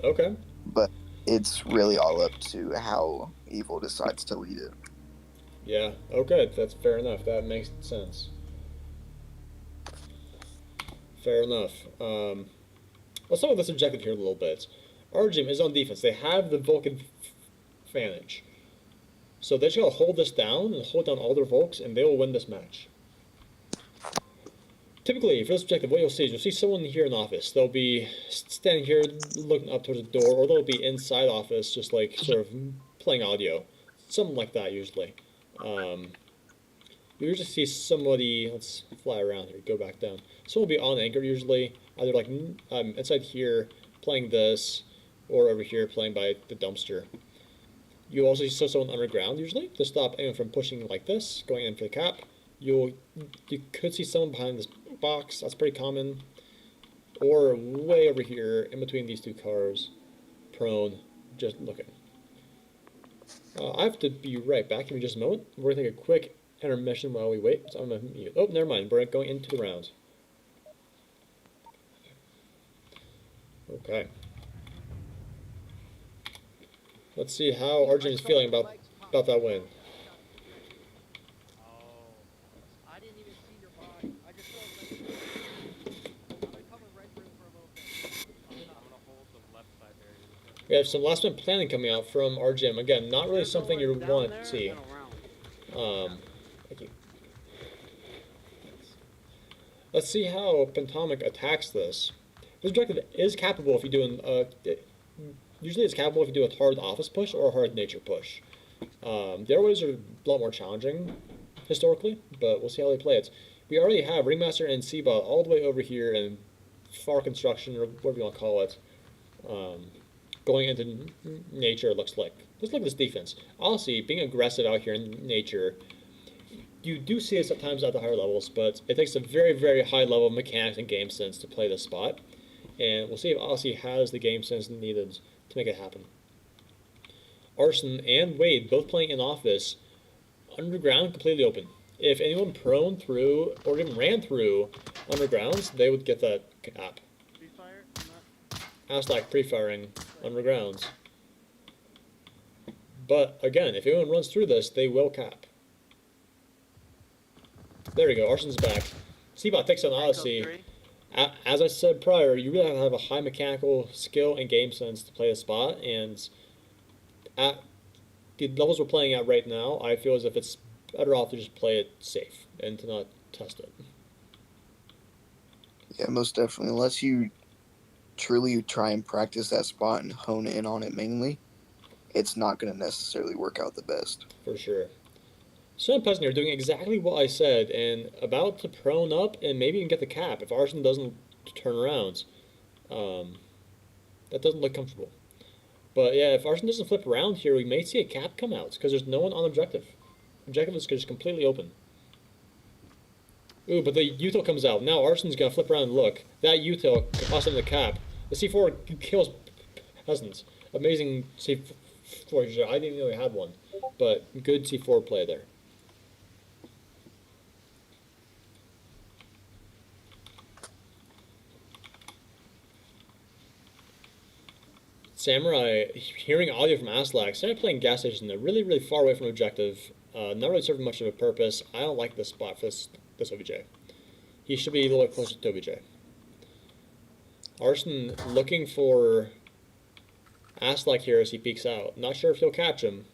Okay. But it's really all up to how Evil decides to lead it. Yeah, okay, that's fair enough. That makes sense. Fair enough. Let's talk about this objective here a little bit. RGM is on defense. They have the Vulcan advantage. So they just gotta hold this down and hold down all their Volks, and they will win this match. Typically, for this objective, what you'll see someone here in office. They'll be standing here looking up towards the door, or they'll be inside office, just like sort of playing audio. Something like that, usually. You usually see somebody, let's fly around here, go back down. Someone will be on anchor, usually, either like inside here, playing this, or over here, playing by the dumpster. You also see someone underground, usually, to stop anyone from pushing like this, going in for the cap. You could see someone behind this box, that's pretty common. Or way over here, in between these two cars, prone, just looking. I have to be right back. Give me just a moment. We're going to take a quick intermission while we wait. So I'm going to mute. Oh, never mind. We're going into the round. Okay. Let's see how RGM is feeling about that win. Oh. I didn't even see your body. I just saw it. I'm gonna cover red room for a little bit. I'm gonna hold the left side there. We have some last minute planning coming out from RGM. Again, not really something you want to see. Thank you. Let's see how Pentomic attacks this. This objective is capable if you do usually it's capable if you do a hard office push or a hard nature push. The other ways are a lot more challenging historically, but we'll see how they play it. We already have Ringmaster and Seabot all the way over here in far construction or whatever you want to call it, going into nature looks like. Let's look at this defense. Honestly, being aggressive out here in nature, you do see it sometimes at the higher levels, but it takes a very, very high level of mechanics and game sense to play this spot. And we'll see if Aussie has the game sense needed to make it happen. Arson and Wade both playing in office, underground completely open. If anyone prone through or even ran through undergrounds, they would get that cap. Free fire? Not. Aztec pre-firing undergrounds. But again, if anyone runs through this, they will cap. There we go, Arson's back. Seabot takes on Odyssey. As I said prior, you really have to have a high mechanical skill and game sense to play the spot, and at the levels we're playing at right now, I feel as if it's better off to just play it safe and to not test it. Yeah, most definitely. Unless you truly try and practice that spot and hone in on it mainly, it's not going to necessarily work out the best. For sure. Son and Peasant are doing exactly what I said and about to prone up and maybe even get the cap if Arson doesn't turn around. That doesn't look comfortable. But yeah, if Arson doesn't flip around here, we may see a cap come out because there's no one on objective. Objective is just completely open. Ooh, but the util comes out. Now Arson's going to flip around and look. That util could cost him the cap. The C4 kills Peasants. Amazing C4. I didn't know he had one. But good C4 play there. Samurai, hearing audio from Aslak, started playing gas station. They're really, really far away from objective. Not really serving much of a purpose. I don't like this spot for this OBJ. He should be a little closer to OBJ. Arson looking for Aslak here as he peeks out. Not sure if he'll catch him.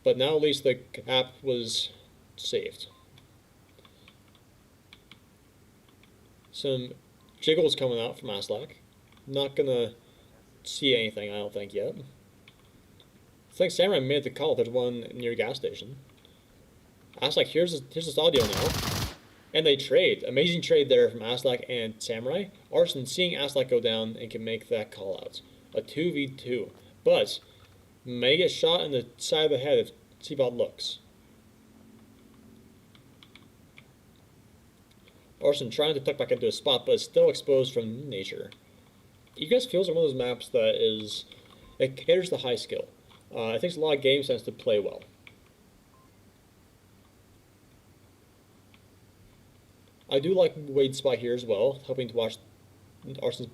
But now at least the cap was saved. Some jiggles coming out from Aslak. Not gonna see anything, I don't think, yet. I think Samurai made the call. There's one near a gas station. Aslak, here's this audio now. And they trade. Amazing trade there from Aslak and Samurai. Arson seeing Aslak go down and can make that call out. A 2v2. But may get shot in the side of the head if Seabot looks. Arson trying to tuck back into a spot, but is still exposed from nature. Egress feels like one of those maps that is, it caters to high skill. It takes a lot of game sense to play well. I do like Wade's spot here as well, hoping to watch Arson's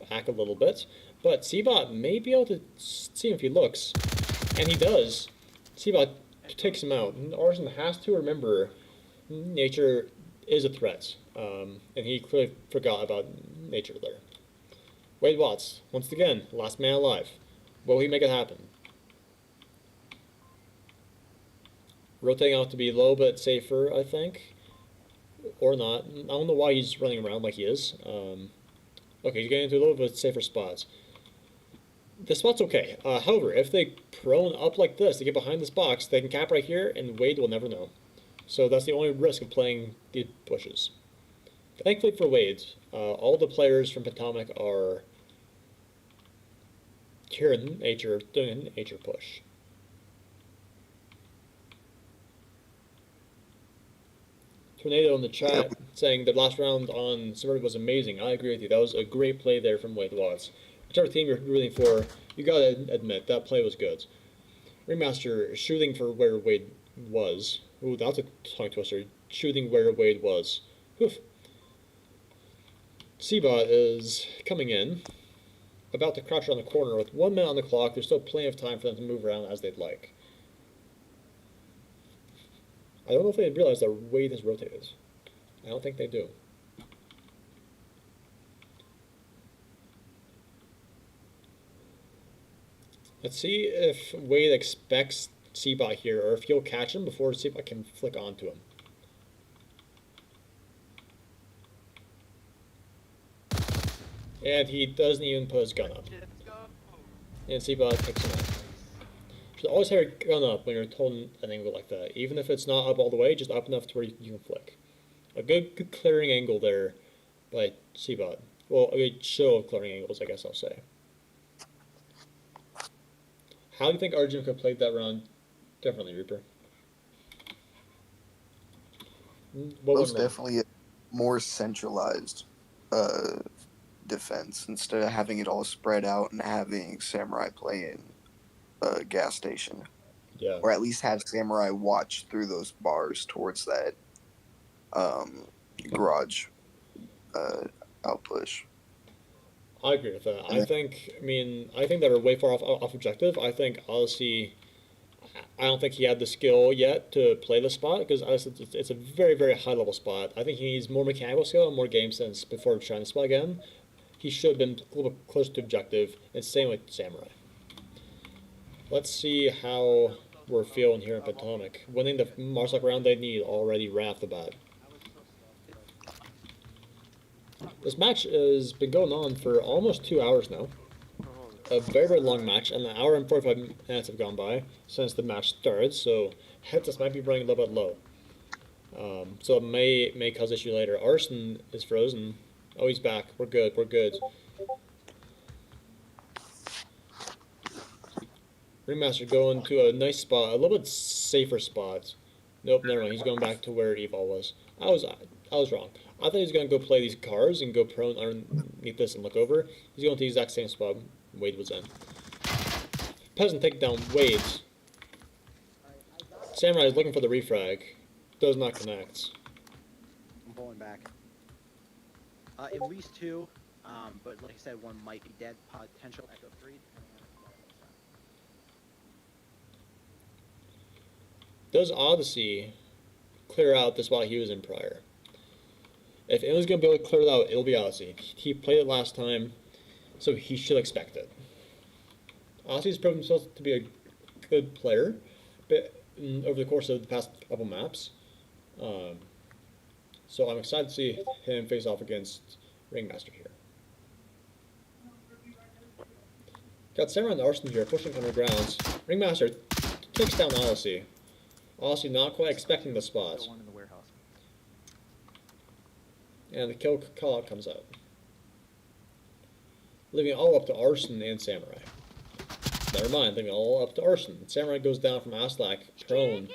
back a little bit. But Seabot may be able to see him if he looks, and he does. Seabot takes him out. And Arson has to remember nature is a threat, and he clearly forgot about nature there. Wade Watts, once again, last man alive. Will he make it happen? Rotating out to be a little bit safer, I think. Or not. I don't know why he's running around like he is. Okay, he's getting into a little bit safer spots. This spot's okay. However, if they prone up like this to get behind this box, they can cap right here, and Wade will never know. So that's the only risk of playing the bushes. Thankfully for Wade, all the players from Pentomic are here in nature, doing a nature push. Tornado in the chat saying the last round on Subverted was amazing. I agree with you. That was a great play there from Wade Watts. Whichever team you're rooting for, you gotta admit that play was good. Remaster shooting for where Wade was. Ooh, that's a tongue twister. Shooting where Wade was. Oof. Seabot is coming in, about to crouch around the corner with 1 minute on the clock. There's still plenty of time for them to move around as they'd like. I don't know if they realize that Wade has rotated. I don't think they do. Let's see if Wade expects Seabot here, or if he'll catch him before Seabot can flick onto him. And he doesn't even put his gun up. And Seabot takes him out. You should always have your gun up when you're told an angle like that. Even if it's not up all the way, just up enough to where you can flick. A good clearing angle there by C-Bot. Well, I mean, show clearing angles, I guess I'll say. How do you think RGM could have played that round differently, Reaper? What went Most wrong? definitely a more centralized uh, defense instead of having it all spread out and having Samurai play in a gas station, Yeah, or at least have Samurai watch through those bars towards that um, garage uh, outpush. I agree with that. And then, I think that are way far off objective. I think Odyssey, I don't think he had the skill yet to play the spot because it's a very, very high level spot. I think he needs more mechanical skill and more game sense before trying the spot again. He should have been a little bit closer to objective, and same with Samurai. Let's see how we're feeling here in Pentomic. Winning the Marsalek round they need already right off the bat. I was so slow. This match has been going on for almost 2 hours now. A very, very long match, and an hour and 45 minutes have gone by since the match started, so this might be running a little bit low. So it may cause issue later. Arson is frozen. Oh, he's back. We're good. We're good. Ringmaster going to a nice spot, a little bit safer spot. Nope, never mind. He's going back to where Evil was. I was wrong. I thought he was going to go play these cars and go prone underneath this and look over. He's going to the exact same spot Wade was in. Peasant taking down Wade. Samurai is looking for the refrag. Does not connect. I'm pulling back. At least two, but like I said, one might be dead. Potential Echo 3, depending on Does Odyssey clear out the spot he was in prior? If anyone's going to be able to clear it out, it'll be Odyssey. He played it last time, so he should expect it. Odyssey's proven himself to be a good player but over the course of the past couple maps. So I'm excited to see him face off against Ringmaster here. Got Samurai and Arson here pushing underground. Ringmaster takes down Odyssey. Odyssey not quite expecting the spot. One in the warehouse. And the kill call out comes out. Leaving it all up to Arson and Samurai. Never mind, leaving it all up to Arson. Samurai goes down from Aslak, prone,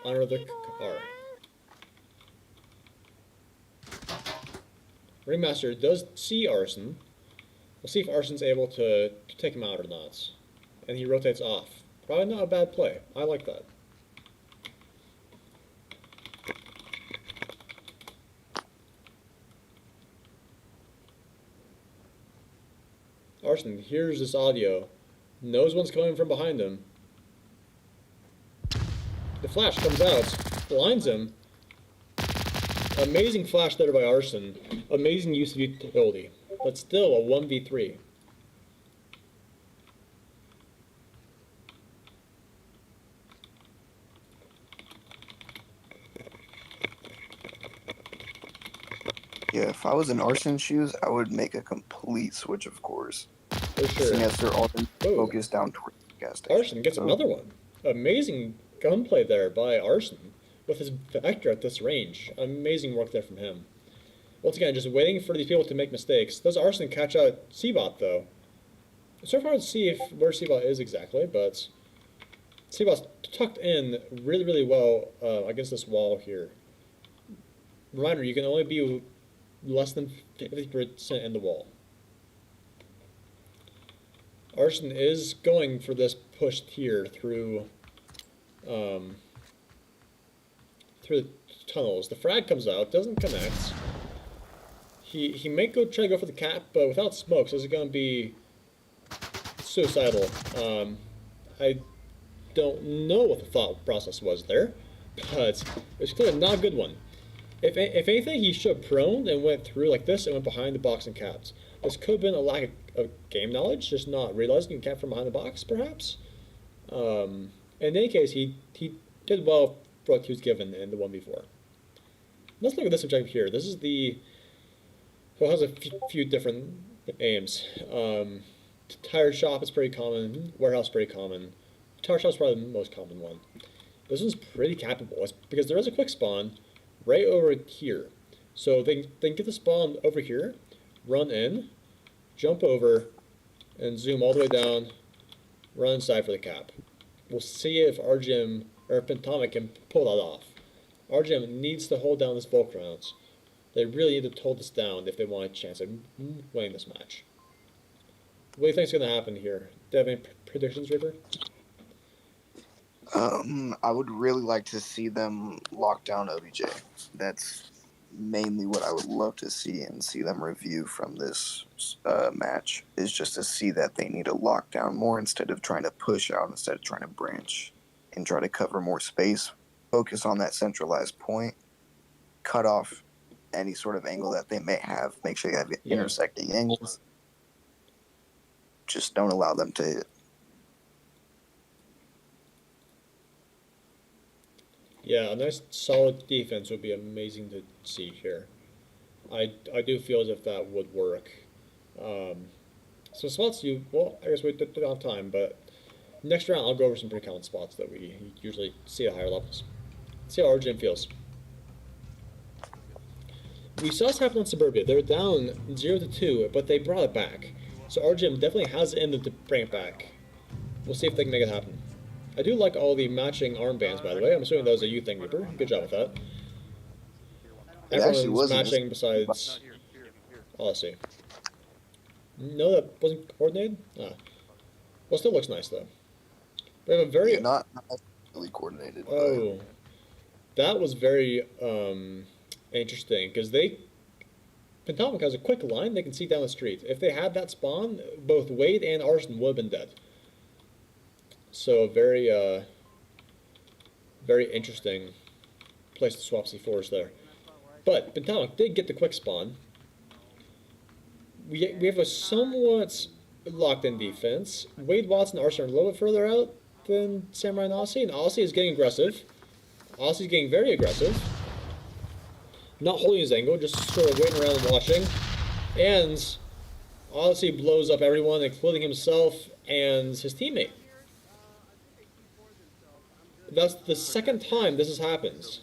under the car. Ringmaster does see Arson. We'll see if Arson's able to take him out or not. And he rotates off. Probably not a bad play. I like that. Arson hears this audio, knows one's coming from behind him. The flash comes out, blinds him. Amazing flash there by Arson. Amazing use of utility. But still a 1v3. yeah, if I was in Arson's shoes, I would make a complete switch, of course. For sure. Seeing as they're all Ooh. focused down towards the gas station. Arson gets another one. Amazing gunplay there by Arson with his Vector at this range. Amazing work there from him. Once again, just waiting for these people to make mistakes. Does Arson catch out C-Bot, though? It's so hard to see where C-Bot is exactly, but C-Bot's tucked in really, really well against this wall here. Reminder, you can only be less than 50% in the wall. Arson is going for this push here through the tunnels. The frag comes out, doesn't connect. He may try to go for the cap, but without smokes, this is going to be suicidal. I don't know what the thought process was there, but it's clearly not a good one. If anything, he should have proned and went through like this and went behind the box and capped. This could have been a lack of game knowledge, just not realizing you can cap from behind the box, perhaps. In any case, he did well for what he was given in the 1v4. Let's look at this objective here. This is well, it has a few different aims. Tire shop is pretty common. Warehouse pretty common. Tire shop is probably the most common one. This one's pretty capable. It's because there is a quick spawn right over here. So they can get the spawn over here, run in, jump over, and zoom all the way down, run inside for the cap. We'll see if RGM or Pentomic can pull that off. RGM needs to hold down this Volk rounds. They really need to hold this down if they want a chance at winning this match. What do you think is going to happen here? Do you have any predictions, Reaper? I would really like to see them lock down OBJ. That's mainly what I would love to see and see them review from this match, is just to see that they need to lock down more instead of trying to push out, instead of trying to branch and try to cover more space. Focus on that centralized point, cut off any sort of angle that they may have, make sure you have intersecting angles. Just don't allow them to hit. Yeah, a nice solid defense would be amazing to see here. I do feel as if that would work. So spots well, I guess we don't have time, but next round I'll go over some pretty common spots that we usually see at higher levels. See how RGM feels. We saw this happen on Suburbia. They were down 0-2, but they brought it back. So RGM definitely has it in them to bring it back. We'll see if they can make it happen. I do like all the matching armbands, by the way. I'm assuming that was a you thing, Reaper. Good job with that. Everyone's matching besides... Oh, let's see. No, that wasn't coordinated? Ah. Well, still looks nice, though. We have a very... Yeah, not really coordinated. Oh. That was very interesting, because Pentomic has a quick line. They can see down the street. If they had that spawn, both Wade and Arson would have been dead. So very, very interesting place to swap C4s there. But Pentomic did get the quick spawn. We have a somewhat locked-in defense. Wade, Watson, and Arson are a little bit further out than Samurai and Aussie, and Aussie is getting aggressive. Aussie's getting very aggressive. Not holding his angle, just sort of waiting around and watching. And Aussie blows up everyone, including himself and his teammate. That's the second time this has happened.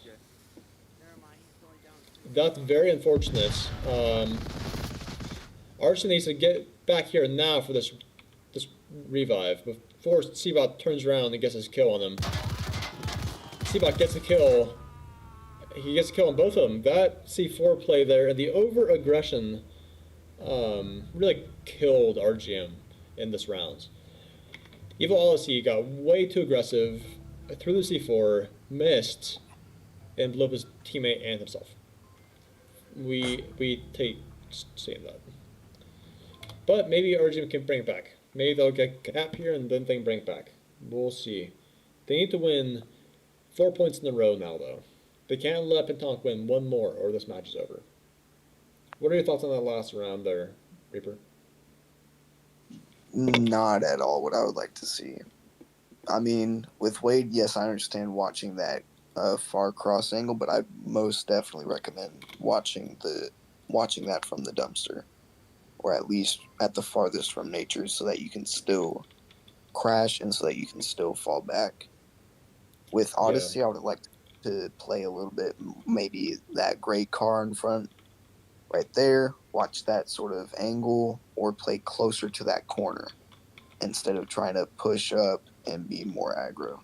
That's very unfortunate. Arson needs to get back here now for this revive before Seabot turns around and gets his kill on him. Seabot gets a kill. He gets a kill on both of them. That C4 play there and the over-aggression really killed RGM in this round. Evil Odyssey got way too aggressive, threw the C4, missed, and blew up his teammate and himself. We take seeing that. But maybe RGM can bring it back. Maybe they'll get cap here and then they can bring it back. We'll see. They need to win 4 points in a row now, though. They can't let Pentomic win one more or this match is over. What are your thoughts on that last round there, Reaper? Not at all what I would like to see. I mean, with Wade, yes, I understand watching that far cross angle, but I most definitely recommend watching that from the dumpster, or at least at the farthest from nature, so that you can still crash and so that you can still fall back. With Odyssey, I would like to play a little bit, maybe that gray car in front right there, watch that sort of angle, or play closer to that corner instead of trying to push up and be more aggro.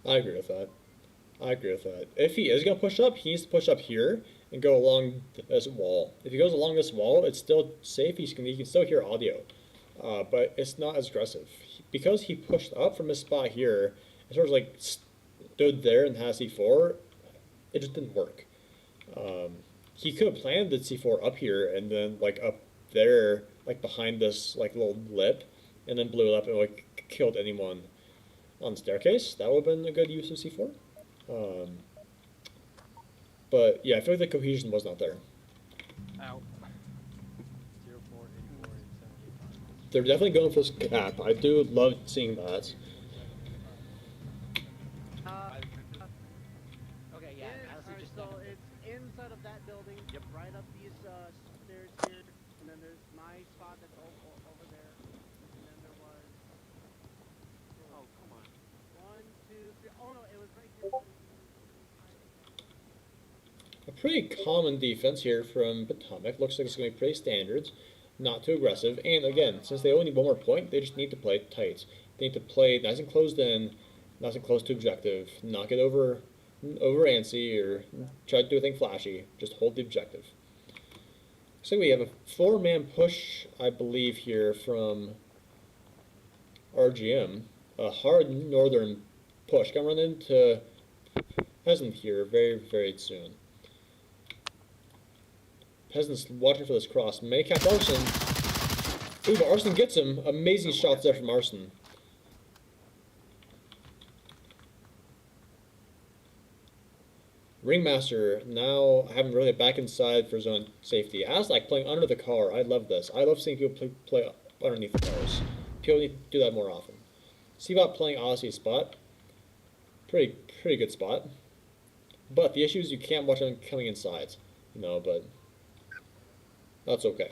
I agree with that. If he is going to push up, he needs to push up here and go along this wall. If he goes along this wall, it's still safe. He can still hear audio, but it's not as aggressive. Because he pushed up from his spot here, and sort of like stood there and has C4, it just didn't work. He could have planned the C4 up here and then like up there, like behind this like little lip, and then blew it up and like killed anyone on the staircase. That would have been a good use of C4. But yeah, I feel like the cohesion was not there. Out. 0, 4, 84, 78. They're definitely going for this cap. I do love seeing that. Okay, yeah. Alright, Just so it's inside of that building. Yep. Right up these stairs here, and then there's my spot that's over there, and then there was. Oh, come on. 1, 2, 3. Oh no, it was right here. A pretty common defense here from Pentomic. Looks like it's going to be pretty standard, not too aggressive. And again, since they only need one more point, they just need to play tight. They need to play nice and closed in, nice and close to objective, not get over antsy or try to do anything flashy. Just hold the objective. So we have a 4-man push, I believe, here from RGM. A hard northern push. Gonna run into Peasant here very, very soon. Peasant's watching for this cross. May cap Arson. Ooh, but Arson gets him. Amazing shots there from Arson. Ringmaster now having really back inside for zone safety. Aslak playing under the car. I love this. I love seeing people play underneath the cars. People need to do that more often. Seabot playing Odyssey spot. Pretty good spot. But the issue is you can't watch them coming inside. You know, but that's okay.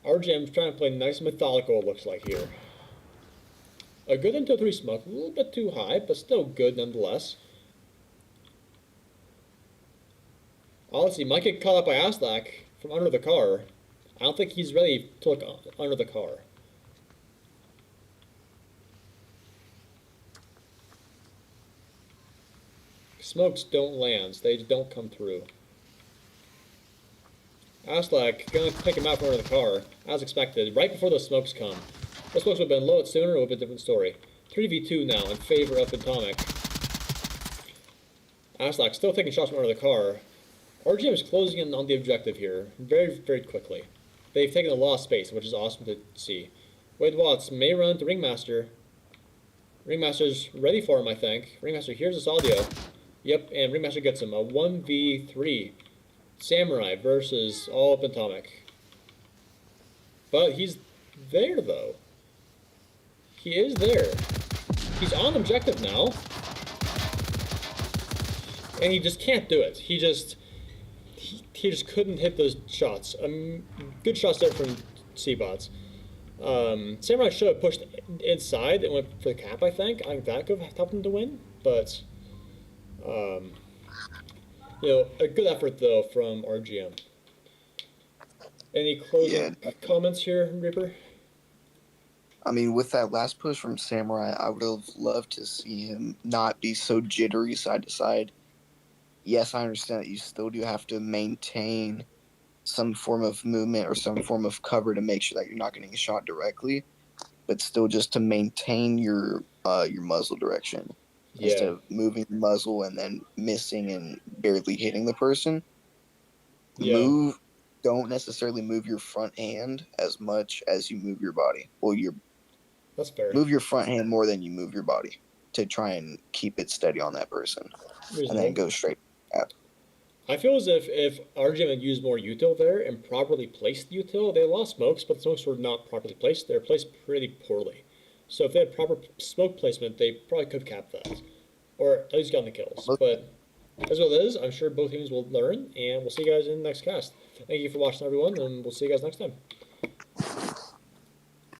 RGM's trying to play nice methodical, it looks like here. A good into 3 smoke, a little bit too high, but still good nonetheless. Honestly, might get caught up by Aslak from under the car. I don't think he's ready to look under the car. Smokes don't land, they just don't come through. Aslak gonna take him out from under the car, as expected, right before those smokes come. Those smokes would have been loaded sooner, it would have been a different story. 3v2 now in favor of Pentomic. Aslak still taking shots from under the car. RGM is closing in on the objective here, very, very quickly. They've taken a lot of space, which is awesome to see. Wade Watts may run to Ringmaster. Ringmaster's ready for him, I think. Ringmaster hears this audio. Yep, and Ringmaster gets him. A 1v3. Samurai versus all Pentomic. But he's there, though. He is there. He's on objective now. And he just can't do it. He just couldn't hit those shots. Good shots there from Seabots. Samurai should have pushed inside and went for the cap, I think. I think that could have helped him to win. But, you know, a good effort, though, from RGM. Any closing comments here, Reaper? I mean, with that last push from Samurai, I would have loved to see him not be so jittery side to side. Yes, I understand that you still do have to maintain some form of movement or some form of cover to make sure that you're not getting shot directly, but still just to maintain your muzzle direction. Instead of moving the muzzle and then missing and barely hitting the person. Don't necessarily move your front hand as much as you move your body. Well, that's fair. Move your front hand more than you move your body to try and keep it steady on that person. Reasonable. And then go straight at. I feel as if RGM had used more util there and properly placed the util, they lost smokes, but the smokes were not properly placed. They were placed pretty poorly. So if they had proper smoke placement, they probably could have capped that. Or at least gotten the kills. But that's what it is. I'm sure both teams will learn, and we'll see you guys in the next cast. Thank you for watching, everyone, and we'll see you guys next time.